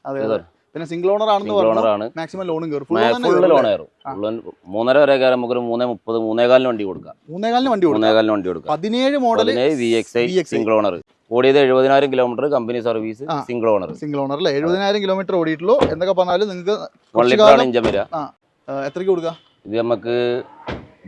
അതെ അതെ. പിന്നെ സിംഗിൾ ഓണർ ആണെന്ന് പറഞ്ഞു, മാക്സിമം ലോണും കയറും. ഫുൾ ലോൺ കയറും. 3.5 വരെ കയറാൻ നമുക്ക് 3.30 3.4 വണ്ടി കൊടുക്കാം. 3.4 വണ്ടി കൊടുക്കാം. 17 മോഡൽ VXi സിംഗിൾ ഓണർ. ഓടിയത് 70,000 kilometre, company service, single owner. Single owner അല്ലേ? 70,000 കിലോമീറ്റർ ഓടിയിട്ടുള്ളൂ. എന്തൊക്കെ പറഞ്ഞാലും നിങ്ങൾക്ക് 1 ലിറ്റർ ഇഞ്ചൻ വരിക. എത്രയ്ക്ക് കൊടുക്കാം? ഇത് നമുക്ക്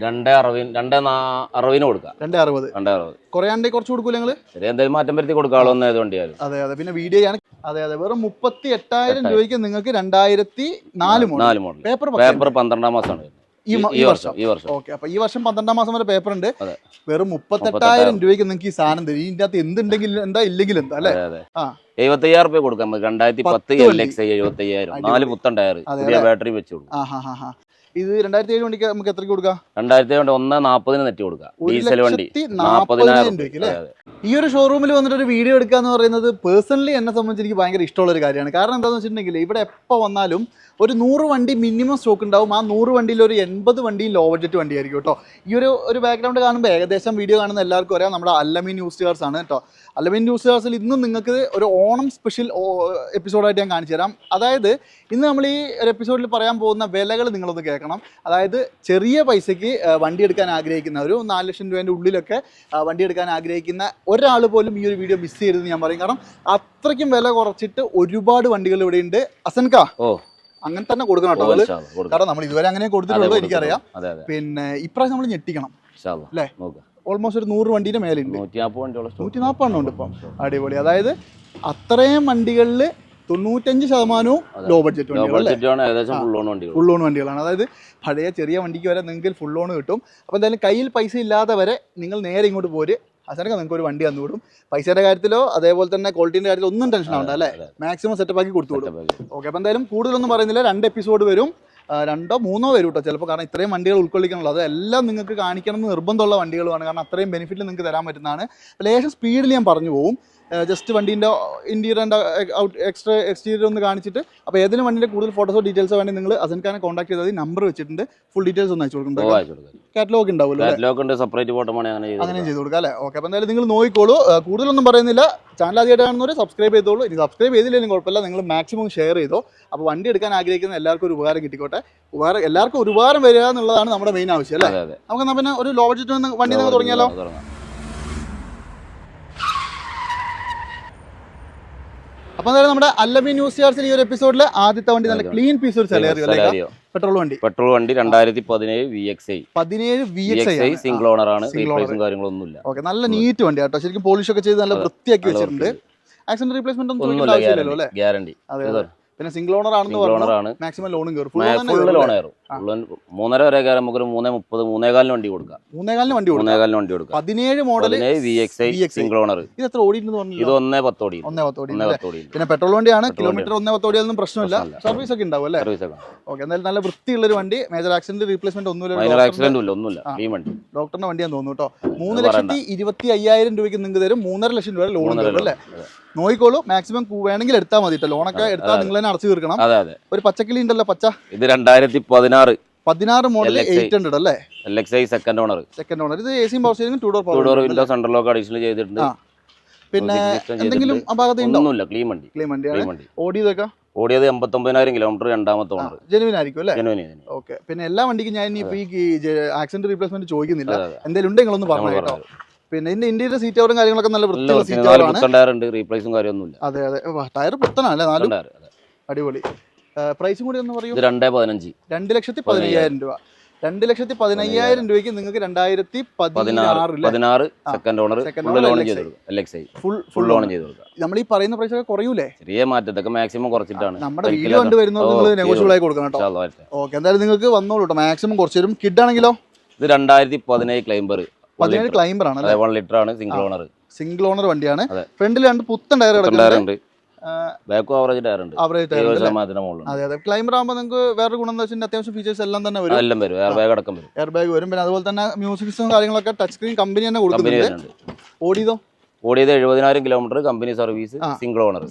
2.60 കൊടുക്കാം. 2.60 കുറയാണ്ടേ കുറച്ച് കൊടുക്കൂല നിങ്ങള്? ചെറിയ എന്തെങ്കിലും മാറ്റം വരുത്തി കൊടുക്കാമല്ലോ ഒന്നേത് വണ്ടിയാലും. അതെ അതെ. പിന്നെ വീഡിയോ ആണ്. അതെ അതെ. വെറും 38,000 രൂപയ്ക്ക് നിങ്ങൾക്ക് 2004 മോഡൽ. പേപ്പർ 12-ാം മാസമാണ് ഈ വർഷം. ഓക്കെ. അപ്പൊ ഈ വർഷം 12-ാം മാസം വരെ പേപ്പർ ഉണ്ട്. വെറും 38,000 രൂപയ്ക്ക് നിങ്ങൾക്ക് ഈ സാധനം തരും. ഇതിന്റെ അകത്ത് എന്തുണ്ടെങ്കിലും എന്താ ഇല്ലെങ്കിൽ എന്താ അല്ലേ? 75,000 രൂപ കൊടുക്കാം. 2010 LXi 75,000, 4 പുത്തൻ ടയർ, പുതിയ ബാറ്ററി വെച്ച് കൊടുക്കും. ഇത് 2007 വണ്ടിക്ക് നമുക്ക് എത്രയ്ക്ക് കൊടുക്കാം? 2007 1.40 നെറ്റ് കൊടുക്കാം. ഡീസൽ വണ്ടി 40,000 രൂപയ്ക്ക്. ഈ ഒരു ഷോറൂമിൽ വന്നിട്ട് ഒരു വീഡിയോ എടുക്കുക എന്ന് പറയുന്നത് പേഴ്സണലി എന്നെ സംബന്ധിച്ച് എനിക്ക് ഭയങ്കര ഇഷ്ടമുള്ള ഒരു കാര്യമാണ്. കാരണം എന്താണെന്ന് വെച്ചിട്ടുണ്ടെങ്കിൽ ഇവിടെ എപ്പോൾ വന്നാലും ഒരു 100 വണ്ടി മിനിമം സ്റ്റോക്ക് ഉണ്ടാവും. ആ 100 വണ്ടിയിൽ ഒരു 80 വണ്ടിയും ലോ ബഡ്ജറ്റ് വണ്ടിയായിരിക്കും കേട്ടോ. ഈ ഒരു ബാക്ക്ഗ്രൗണ്ട് കാണുമ്പോൾ ഏകദേശം വീഡിയോ കാണുന്ന എല്ലാവർക്കും അറിയാം നമ്മുടെ അല്ലമീൻ ന്യൂസ് കാർസ് ആണ് കേട്ടോ. അല്ലമീൻ ന്യൂസ് കാർസിൽ ഇന്നും നിങ്ങൾക്ക് ഒരു ഓണം സ്പെഷ്യൽ എപ്പിസോഡായിട്ട് ഞാൻ കാണിച്ചു തരാം. അതായത് ഇന്ന് നമ്മൾ ഈ ഒരു എപ്പിസോഡിൽ പറയാൻ പോകുന്ന വിലകൾ നിങ്ങളൊന്ന് കേൾക്കണം. അതായത് ചെറിയ പൈസയ്ക്ക് വണ്ടി എടുക്കാൻ ആഗ്രഹിക്കുന്ന ഒരു 4 ലക്ഷം രൂപേൻ്റെ ഉള്ളിലൊക്കെ വണ്ടി എടുക്കാൻ ആഗ്രഹിക്കുന്ന ഒരാൾ പോലും ഈ ഒരു വീഡിയോ മിസ് ചെയ്യരുതെന്ന് ഞാൻ പറയും. കാരണം അത്രയ്ക്കും വില കുറച്ചിട്ട് ഒരുപാട് വണ്ടികൾ ഇവിടെ ഉണ്ട്. അസൻക അങ്ങനെ തന്നെ കൊടുക്കണം കേട്ടോ. കാരണം നമ്മൾ ഇതുവരെ അങ്ങനെ കൊടുത്തിട്ടുള്ളൂ എനിക്കറിയാം. പിന്നെ ഇപ്രാവശ്യം നമ്മൾ ഞെട്ടിക്കണം അല്ലേ? ഓൾമോസ്റ്റ് ഒരു 100 വണ്ടിയുടെ മേലുണ്ട്. 140 ഉണ്ട് ഇപ്പം. അടിപൊളി. അതായത് അത്രയും വണ്ടികളിൽ 95% ലോ ബഡ്ജറ്റ് വണ്ടികളാണ്, ഫുൾ ലോൺ വണ്ടികളാണ്. അതായത് പഴയ ചെറിയ വണ്ടിക്ക് വരെ നിങ്ങൾക്ക് ഫുൾ ലോൺ കിട്ടും. അപ്പോൾ എന്തായാലും കയ്യിൽ പൈസ ഇല്ലാതെ വരെ നിങ്ങൾ നേരെ ഇങ്ങോട്ട് പോര്. അസനൊക്കെ നിങ്ങൾക്ക് ഒരു വണ്ടി തന്നു വിടും. പൈസയുടെ കാര്യത്തിലോ അതേപോലെ തന്നെ ക്വാളിറ്റീൻ്റെ കാര്യത്തിലോ ഒന്നും ടെൻഷൻ ആവണ്ട അല്ലേ? മാക്സിമം സെറ്റപ്പ് ആക്കി കൊടുത്തു വിടും. ഓക്കെ. അപ്പോൾ എന്തായാലും കൂടുതലൊന്നും പറയുന്നില്ല. 2 എപ്പിസോഡ് വരും, 2 or 3 വരും കേട്ടോ ചിലപ്പോൾ. കാരണം ഇത്രയും വണ്ടികൾ ഉൾക്കൊള്ളിക്കാനുള്ളത് അതെല്ലാം നിങ്ങൾക്ക് കാണിക്കണം എന്ന് നിർബന്ധമുള്ള വണ്ടികളുമാണ്. കാരണം അത്രയും ബെനിഫിറ്റ് നിങ്ങൾക്ക് തരാൻ പറ്റുന്നതാണ്. ലേശം സ്പീഡിൽ ഞാൻ പറഞ്ഞു പോകും. ജസ്റ്റ് വണ്ടീൻ്റെ ഇൻറ്റീരിയർ ആൻഡ് എക്സ്റ്റീരിയർ ഒന്ന് കാണിച്ചിട്ട്, അപ്പോൾ ഏതെങ്കിലും വണ്ടിൻ്റെ കൂടുതൽ ഫോട്ടോസോ ഡീറ്റെയിൽസോ വേണ്ടി നിങ്ങൾ അസൻ ഖാനെ കോൺടാക്ട് ചെയ്താൽ നമ്പർ വെച്ചിട്ടുണ്ട്. ഫുൾ ഡീറ്റെയിൽസ് ഒന്ന് അയച്ചു കൊടുക്കുന്നുണ്ട്. കാറ്റലോഗ് ഉണ്ടാവുമല്ലോ, അങ്ങനെ ചെയ്ത് കൊടുക്കാം അല്ലേ? ഓക്കെ. അപ്പോൾ എന്തായാലും നിങ്ങൾ നോക്കിക്കോളൂ. കൂടുതലൊന്നും പറയുന്നില്ല. ചാനൽ ആദ്യമായിട്ട് കാണുന്നവർ സബ്സ്ക്രൈബ് ചെയ്തോളൂ. ഇനി സബ്സ്ക്രൈബ് ചെയ്തില്ലെങ്കിലും കുഴപ്പമില്ല, നിങ്ങൾ മാക്സിമം ഷെയർ ചെയ്തോ. അപ്പോൾ വണ്ടി എടുക്കാൻ ആഗ്രഹിക്കുന്ന എല്ലാവർക്കും ഒരു ഉപകാരം കിട്ടിക്കോട്ടെ. എല്ലാവർക്കും ഒരു ഉപകാരം വരിക എന്നുള്ളതാണ് നമ്മുടെ മെയിൻ ആവശ്യം അല്ലേ? നമുക്ക് എന്നാൽ പിന്നെ ഒരു ലോ ബഡ്ജറ്റ് വണ്ടി നിങ്ങൾ തുടങ്ങിയാലോ? അപ്പോൾ എന്തായാലും നമ്മുടെ അല്ലമീൻ ന്യൂസ് കാർസിൽ ഈ ഒരു എപ്പിസോഡിൽ ആദ്യത്തെ വണ്ടി നല്ല ക്ലീൻ പീസ് ഒരു സെലേറിയോ പെട്രോൾ വണ്ടി 2017 VXi സിംഗിൾ ഓണർ ആണ്. കാര്യങ്ങളൊന്നുമില്ല. ഓക്കെ. നല്ല നീറ്റ് വണ്ടി കേട്ടോ. ശരിക്കും പോളിഷ് ഒക്കെ ചെയ്ത് നല്ല വൃത്തിയാക്കി വെച്ചിട്ടുണ്ട്. ആക്സിഡന്റ് റീപ്ലേസ്മെന്റ് ഒന്നും ആവശ്യമില്ലല്ലോ അല്ലേ? ഗ്യാരണ്ടി. അതെ. പിന്നെ സിംഗിൾ ഓണർ ആണെന്ന് പറഞ്ഞു, മാക്സിമം ലോണും കയറും. ഫുൾ ലോൺ കയറും. 3.5 വരെ കയറാൻ നമുക്ക് 3.30 3.4 വണ്ടി കൊടുക്കാം. 3.4 വണ്ടി കൊടുക്കാം. 17 മോഡൽ VXi സിംഗിൾ ഓണർ. ഇത് എത്ര ഓടിയിട്ടുണ്ടെന്ന് പറഞ്ഞു? ഇത് 1.10 ഓടി. പിന്നെ പെട്രോൾ വണ്ടിയാണ്. കിലോമീറ്റർ 1.10 ഓടിയൊന്നും പ്രശ്നമില്ല. സർവീസ് ഒക്കെ ഉണ്ടാവും അല്ലേ? ഓക്കെ. എന്തായാലും നല്ല വൃത്തിയുള്ളൊരു വണ്ടി. മേജർ ആക്സിഡന്റ് റീപ്ലേസ്മെന്റ് ഒന്നുമില്ല. ഡോക്ടറിന്റെ വണ്ടിയാന്ന് തോന്നുന്നു കേട്ടോ. 3,25,000 രൂപയ്ക്ക് നിങ്ങൾക്ക് തരും. 3.5 ലക്ഷം രൂപ ലോൺ തരും അല്ലേ? നോക്കിക്കോളൂ. മാക്സിമം വേണമെങ്കിൽ എടുത്താൽ മതി കേട്ടോ. ലോണൊക്കെ എടുത്താൽ നിങ്ങൾ തന്നെ അടച്ചു തീർക്കണം. ഒരു പച്ചക്കിളി ഉണ്ടല്ലോ, പച്ച. ഇത് 2016 മോഡൽ 800 അല്ലേ? LXi second owner. ഇത് AC power steering 2 door window central lock additional ചെയ്തിട്ടുണ്ട്. പിന്നെ എന്തെങ്കിലും അപാകത ഒന്നുമില്ല. ക്ലീൻ വണ്ടി. ഓടിയത് 89,000 കിലോമീറ്റർ. രണ്ടാമത്തെ ഓണർ. ജെനുവിൻ ആയിരിക്കും അല്ലേ? ഓക്കെ. പിന്നെ എല്ലാ വണ്ടിക്കും ഞാൻ ഇനി ഈ ആക്സിഡന്റ് റീപ്ലേസ്മെന്റ് ചോദിക്കുന്നില്ല. എന്തെങ്കിലും ഉണ്ടെങ്കിൽ ഒന്ന് പറഞ്ഞു കേട്ടോ. പിന്നെ ഇതിന്റെ ഇന്റീരിയർ സീറ്റ് കവറും കാര്യങ്ങളൊക്കെ നല്ല വൃത്തിയുള്ള സീറ്റ് കവറാണ്. റീപ്ലേസും കാര്യമൊന്നുമില്ല. അതെ. ടയർ പുത്തനല്ലേ? 4 അടിപൊളി. പ്രൈസും കൂടി ഒന്ന് പറയൂ. 2,15,000 രൂപ. 2,15,000 രൂപയ്ക്ക് നിങ്ങൾക്ക് 2016 സെക്കൻഡ് ഓണർ ഫുൾ ലോൺ ചെയ്ത് കൊടുക്കാം. നമ്മൾ ഈ പറയുന്ന പ്രൈസ് ഒക്കെ കുറയൂലേ? ചെറിയ മാറ്റത്തൊക്കെ മാക്സിമം കുറച്ചിട്ടാണ്. നമ്മുടെ വീഡിയോ കണ്ട് വരുന്നത് നിങ്ങൾ നെഗോഷ്യബിൾ ആയി കൊടുക്കണം കേട്ടോ. ഓക്കെ. എന്തായാലും നിങ്ങൾക്ക് വന്നോളൂ കേട്ടോ. മാക്സിമം കുറച്ച് തരും. കിഡ് ആണെങ്കിലോ? ഇത് 2017 ക്ലൈംബർ. 17 ക്ലൈംബർ ആണ്. 1 ലിറ്റർ ആണ്. സിംഗിൾ ഓണർ വണ്ടിയാണ്. ഫ്രണ്ടിൽ 2 പുത്തൻ ടയർ കിടക്കുന്നുണ്ട്. ബാക്ക് ആവറേജ് ടയർ ഉണ്ട്. അതെ. ക്ലൈംബർ ആകുമ്പോൾ നിങ്ങൾക്ക് വേറെ ഗുണം എന്താ വെച്ചാൽ അത്യാവശ്യം ഫീച്ചേഴ്സ് എല്ലാം തന്നെ വരും. എയർ ബാഗ് അടക്കം വരും. പിന്നെ അതുപോലെ തന്നെ മ്യൂസിക് സിസ്റ്റം കാര്യങ്ങളൊക്കെ ടച്ച് സ്ക്രീൻ കമ്പനി തന്നെ കൊടുക്കുന്നുണ്ട്. ഓടിയത് 70,000 kilometre, company service, single owner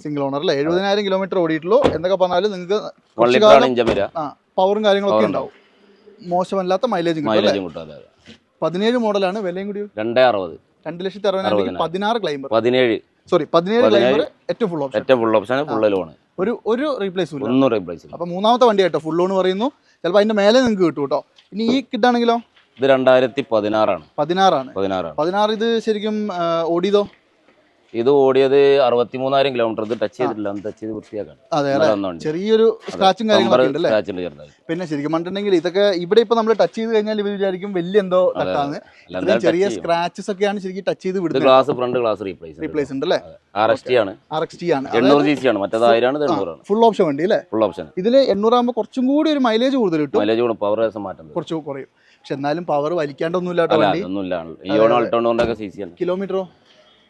അല്ലേ? 70,000 കിലോമീറ്റർ ഓടിയിട്ടുള്ളൂ. എന്തൊക്കെ പറഞ്ഞാലും നിങ്ങൾക്ക് 1 ലിറ്റർ ഇഞ്ചൻ വരിക. പവറും കാര്യങ്ങളൊക്കെ ഉണ്ടാവും. മോശമല്ലാത്ത മൈലേജും കിട്ടും. 17 മോഡലാണ്. വിലയും കൂടി 2,60,000. 2,60,000. 16 ക്ലൈംബർ. സോറി 17 ഗ്ലൈമർ ഏറ്റവും ഫുൾ ഓപ്ഷൻ. ഏറ്റവും ഫുൾ ഓപ്ഷൻ, ഫുൾ ലോൺ, ഒരു റീപ്ലേസും ഇല്ല, ഒന്നും റീപ്ലേസ് ഇല്ല. അപ്പൊ മൂന്നാമത്തെ വണ്ടി ആയിട്ടോ ഫുൾ ലോൺ പറയുന്നു. ചിലപ്പോൾ അതിന്റെ മേലെ നിങ്ങൾക്ക് കിട്ടും കേട്ടോ. ഇനി ഈ കിട്ടാണെങ്കിലോ? ഇത് 2016 ആണ്. 16. ഇത് ശരിക്കും ഓടിയതോ? ഇത് ഓടിയത് 63,000 കിലോമീറ്റർ. ഇത് ടച്ച് ചെയ്തിട്ടില്ല, ടച്ച് ചെയ്ത് വൃത്തിയാക്കാൻ. അതെ, ചെറിയൊരു സ്ക്രാച്ചും കാര്യങ്ങളൊക്കെ ഉണ്ടല്ലേ. പിന്നെ ശരിക്കും പറഞ്ഞിട്ടുണ്ടെങ്കിൽ ഇതൊക്കെ ഇവിടെ ഇപ്പൊ നമ്മൾ ടച്ച് ചെയ്ത് കഴിഞ്ഞാൽ ഇവർ വിചാരിക്കും വലിയ എന്തോ തട്ടാണ്. ചെറിയ സ്ക്രാച്ചസ് ഒക്കെയാണ് ശരിക്കും ടച്ച് ചെയ്ത് വിടുന്നത്. ഗ്ലാസ്, ഫ്രണ്ട് ഗ്ലാസ് റീപ്ലേസ് ഉണ്ട് അല്ലേ? RXT ആണ്. 800 cc ആണ്, മറ്റേത് 1000 ആണ്. 800 ആണ് ഫുൾ ഓപ്ഷൻ വണ്ടി അല്ലേ? Full option. ഇതില് 800 ആകുമ്പോൾ കുറച്ചും കൂടി ഒരു മൈലേജ് കൂടുതൽ കിട്ടും. മൈലേജ് കൂടും, പവർ മാറ്റം കുറച്ച് കുറയും. പക്ഷെ എന്നാലും പവർ വലിക്കാണ്ടൊന്നുമില്ല കേട്ടോ വണ്ടി. കിലോമീറ്ററോ?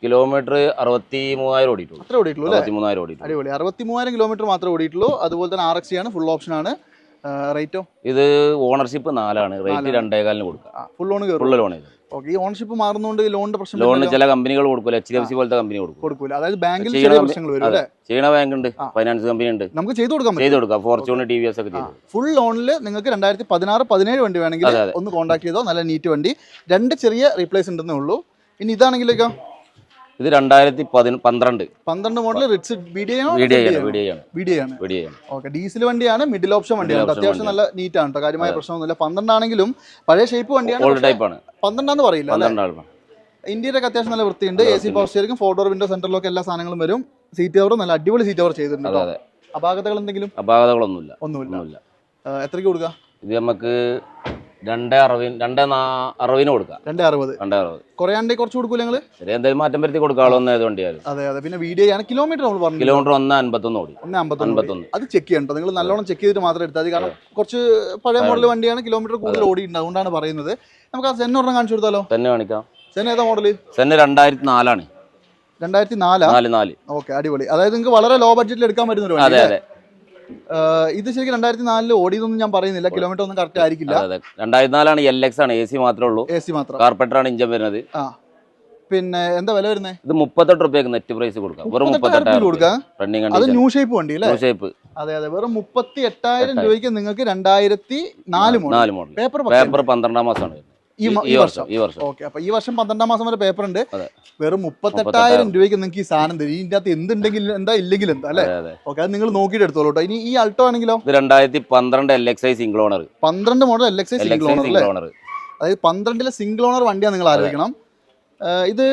കിലോമീറ്റർ 63,000 ഓടിയിട്ടുള്ളൂ. അത്ര ഓടിയിട്ടുള്ളൂ അല്ലേ? 63,000 ഓടിയിട്ടുള്ളൂ. അടിപൊളി. 63,000 കിലോമീറ്റർ മാത്രമേ ഓടിയിട്ടുള്ളൂ. അതുപോലെ തന്നെ RXT ആണ്, ഫുൾ ഓപ്ഷൻ ആണ്. റേറ്റോ? ഇത് ഓണർഷിപ്പ് 4 ആണ്. റേറ്റ് 2.25 കൊടുക്കാം. Full loan full loan. Okay. ഈ ഓണർഷിപ്പ് മാറുന്നതുകൊണ്ട് ലോണിന്റെ പ്രശ്നം? ലോണിന് ചില കമ്പനികൾ കൊടുക്കില്ല, HDFC പോലത്തെ കമ്പനി കൊടുക്കൂല. അതായത് ബാങ്കിൽ ചെറിയ പ്രശ്നങ്ങൾ വരും അല്ലേ? ചെയ്യണ ബാങ്ക് ഉണ്ട്, ഫൈനാൻസ് കമ്പനി ഉണ്ട്, നമുക്ക് ചെയ്ത് കൊടുക്കാം. ഫോർച്യൂൺ, TVS ഒക്കെ ചെയ്തു. ഫുൾ ലോണിൽ നിങ്ങൾക്ക് 2016-17 വണ്ടി വേണമെങ്കിൽ ഒന്ന് കോൺടാക്ട് ചെയ്തോ. നല്ല നീറ്റ് വണ്ടി. 2 ചെറിയ റീപ്ലേസ് ഉണ്ടെന്നേ ഉള്ളൂ. ഇനി ഇതാണെങ്കിലേക്കോ? ഇത് 2012 മോഡൽ റിറ്റ്സ് VDI ആണ്. ഓക്കെ. ഡീസൽ വണ്ടിയാണ്, മിഡിൽ ഓപ്ഷൻ വണ്ടിയാണ്. അത്യാവശ്യം നല്ല നീറ്റ് ആണ് കേട്ടോ, കാര്യമായ പ്രശ്നമൊന്നുമില്ല. 12 ആണെങ്കിലും പഴയ ഷേപ്പ് വണ്ടിയാണ്. 12 പറയില്ല. ഇന്ത്യയിലൊക്കെ അത്യാവശ്യം നല്ല വൃത്തിയുണ്ട്. AC power steering, 4 door window, സെന്ററിലൊക്കെ എല്ലാ സാധനങ്ങളും വരും. സീറ്റ് കവർ നല്ല അടിപൊളി സീറ്റ് കവർ ചെയ്തിട്ടുണ്ട്. അപാകതകൾ എന്തെങ്കിലും? ഒന്നുമില്ല. എത്രയ്ക്ക് കൊടുക്കുക? ഇത് നമുക്ക് 260 കൊടുക്കാം. 260 കുറയാണ്ടേ കുറച്ച് കൊടുക്കൂല നിങ്ങള്? എന്തായാലും മാറ്റം വരുത്തി കൊടുക്കാവുന്ന വണ്ടിയായിരുന്നു. അതെ. പിന്നെ VDI ആണ്. കിലോമീറ്റർ നമ്മൾ പറഞ്ഞു, കിലോമീറ്റർ 1.51 ഓടി. 1.51. അത് ചെക്ക് ചെയ്യണ്ടോ നിങ്ങൾ? നല്ലോണം ചെക്ക് ചെയ്തിട്ട് മാത്രം എടുത്താൽ മതി. കാരണം കുറച്ച് പഴയ മോഡൽ വണ്ടിയാണ്, കിലോമീറ്റർ കൂടുതൽ ഓടിയിട്ടുണ്ട്. അതുകൊണ്ടാണ് പറയുന്നത്. നമുക്ക് ആ സെൻ ഒരെണ്ണം കാണിച്ചു കൊടുത്താലോ? സെൻ കാണിക്കാം. സെൻ ഏതാ മോഡല്? സെൻ 2004 ആണ്. 2004. ഓക്കെ, അടിപൊളി. അതായത് നിങ്ങൾക്ക് വളരെ ലോ ബഡ്ജറ്റിൽ എടുക്കാൻ പറ്റുന്ന ഒരു വണ്ടി. ഇത് ശരിക്കും 2004 ഓടിയതൊന്നും ഞാൻ പറയുന്നില്ല, കിലോമീറ്റർ ഒന്നും കറക്റ്റ് ആയിരിക്കില്ല. 2004 ആണ്. LX ആണ്. AC മാത്രമേ ഉള്ളൂ. കാർപ്പറ്റർ ആണ് ഇഞ്ചൻ വരുന്നത്. പിന്നെ എന്താ വില വരുന്നത്? ഇത് 38 രൂപയ്ക്ക് നെറ്റ് പ്രൈസ് കൊടുക്കാം. വെറും 38 കൊടുക്കാം. അത് ന്യൂ ഷേപ്പ് വണ്ടി അല്ലേ? അതെ. വെറും 38,000 രൂപയ്ക്ക് നിങ്ങൾക്ക് 2004 മോഡൽ. പേപ്പർ 12 മാസമാണ് ഈ വർഷം. ഓക്കെ. അപ്പൊ ഈ വർഷം 12 മാസം വരെ പേപ്പർ ഉണ്ട്. വെറും 38,000 രൂപയ്ക്ക് നിങ്ങൾക്ക് ഈ സാധനം തരും. ഇതിന്റെ അകത്ത് എന്തുണ്ടെങ്കിൽ എന്താ, ഇല്ലെങ്കിൽ എന്താ അല്ലേ? ഓക്കെ, അത് നിങ്ങൾ നോക്കിയിട്ട് എടുത്തോളൂ കേട്ടോ. ഇനി ഈ അൾട്ടോ ആണെങ്കിലോ? 2012 LXI single owner. 12 model LXI single owner. അതായത് 12 സിംഗിൾ ഓണർ വണ്ടിയാണ് നിങ്ങൾ ആലോചിക്കണം. ഇത്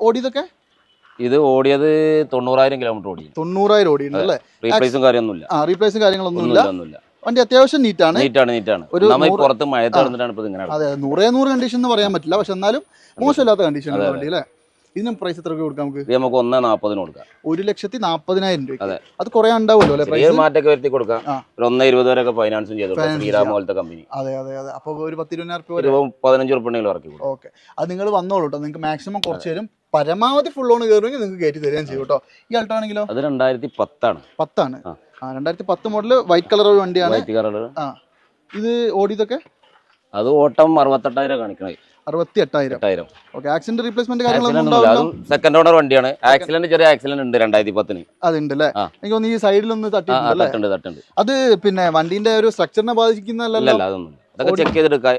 ഓടിയതൊക്കെ? ഇത് ഓടിയത് 90,000 കിലോമീറ്റർ ഓടി. 90,000 ഓടിയുണ്ട് അല്ലേ? റീപ്ലേസും കാര്യമൊന്നുമില്ല. റീപ്ലേസും കാര്യങ്ങളൊന്നുമില്ല. വണ്ടി അത്യാവശ്യം നീറ്റാണ്. പുറത്ത് മഴത്ത് നടന്നിട്ടാണ് ഇപ്പൊ ഇങ്ങനെ. അതെ, 100 കണ്ടീഷൻ എന്ന് പറയാൻ പറ്റില്ല. പക്ഷെ എന്നാലും മോശമില്ലാത്ത കണ്ടീഷൻ വണ്ടി അല്ലേ? ഇതിനും പ്രൈസ് എത്ര കൊടുക്കാം നമുക്ക്? നമുക്ക് 1,40 കൊടുക്കാം. 1,40,000 രൂപ. അത് കുറെ ഉണ്ടാവുമല്ലോ അല്ലേ? മാറ്റൊക്കെ വരുത്തി കൊടുക്കാം. 1,20 വരെയൊക്കെ ഫൈനാൻസും ചെയ്തു. ശ്രീരാം പോലത്തെ കമ്പനി. അതെ. അപ്പൊ ഒരു 10-20,000 15 ഉറുപ്പിക ഇറക്കി. ഓക്കെ, അത് നിങ്ങൾ വന്നോളൂ കേട്ടോ. നിങ്ങൾക്ക് മാക്സിമം കുറച്ച് തരും. പരമാവധി ഫുൾ ഓൺ കയറുമെങ്കിൽ നിങ്ങൾക്ക് കയറ്റി തരുകയും ചെയ്യും കേട്ടോ. ഈ അൾട്ടോ ആണെങ്കിലോ? അത് 2010 ആണ്. 2010 മോഡല് വൈറ്റ് കളർ വണ്ടിയാണ്. ഇത് ഓടിയതൊക്കെ? അത് ഓട്ടം 68,000 കാണിക്കണേ. 68,000. ഓക്കെ. ആക്സിഡന്റ് റീപ്ലേസ്മെന്റ് കാര്യങ്ങളൊന്നും സെക്കൻഡ് ഓണർ വണ്ടിയാണ്. ആക്സിഡന്റ് ചെറിയ ആക്സിഡന്റ് ഉണ്ട് 2010. അതുണ്ട് അല്ലേ? എനിക്ക് തോന്നുന്നു ഈ സൈഡിലൊന്ന് തട്ടിട്ടുണ്ട്. അത് പിന്നെ വണ്ടിന്റെ ഒരു സ്ട്രക്ചറിനെ ബാധിക്കുന്നല്ലോ? അതൊന്നും അതൊക്കെ ചെക്ക് ചെയ്തെടുക്കാം.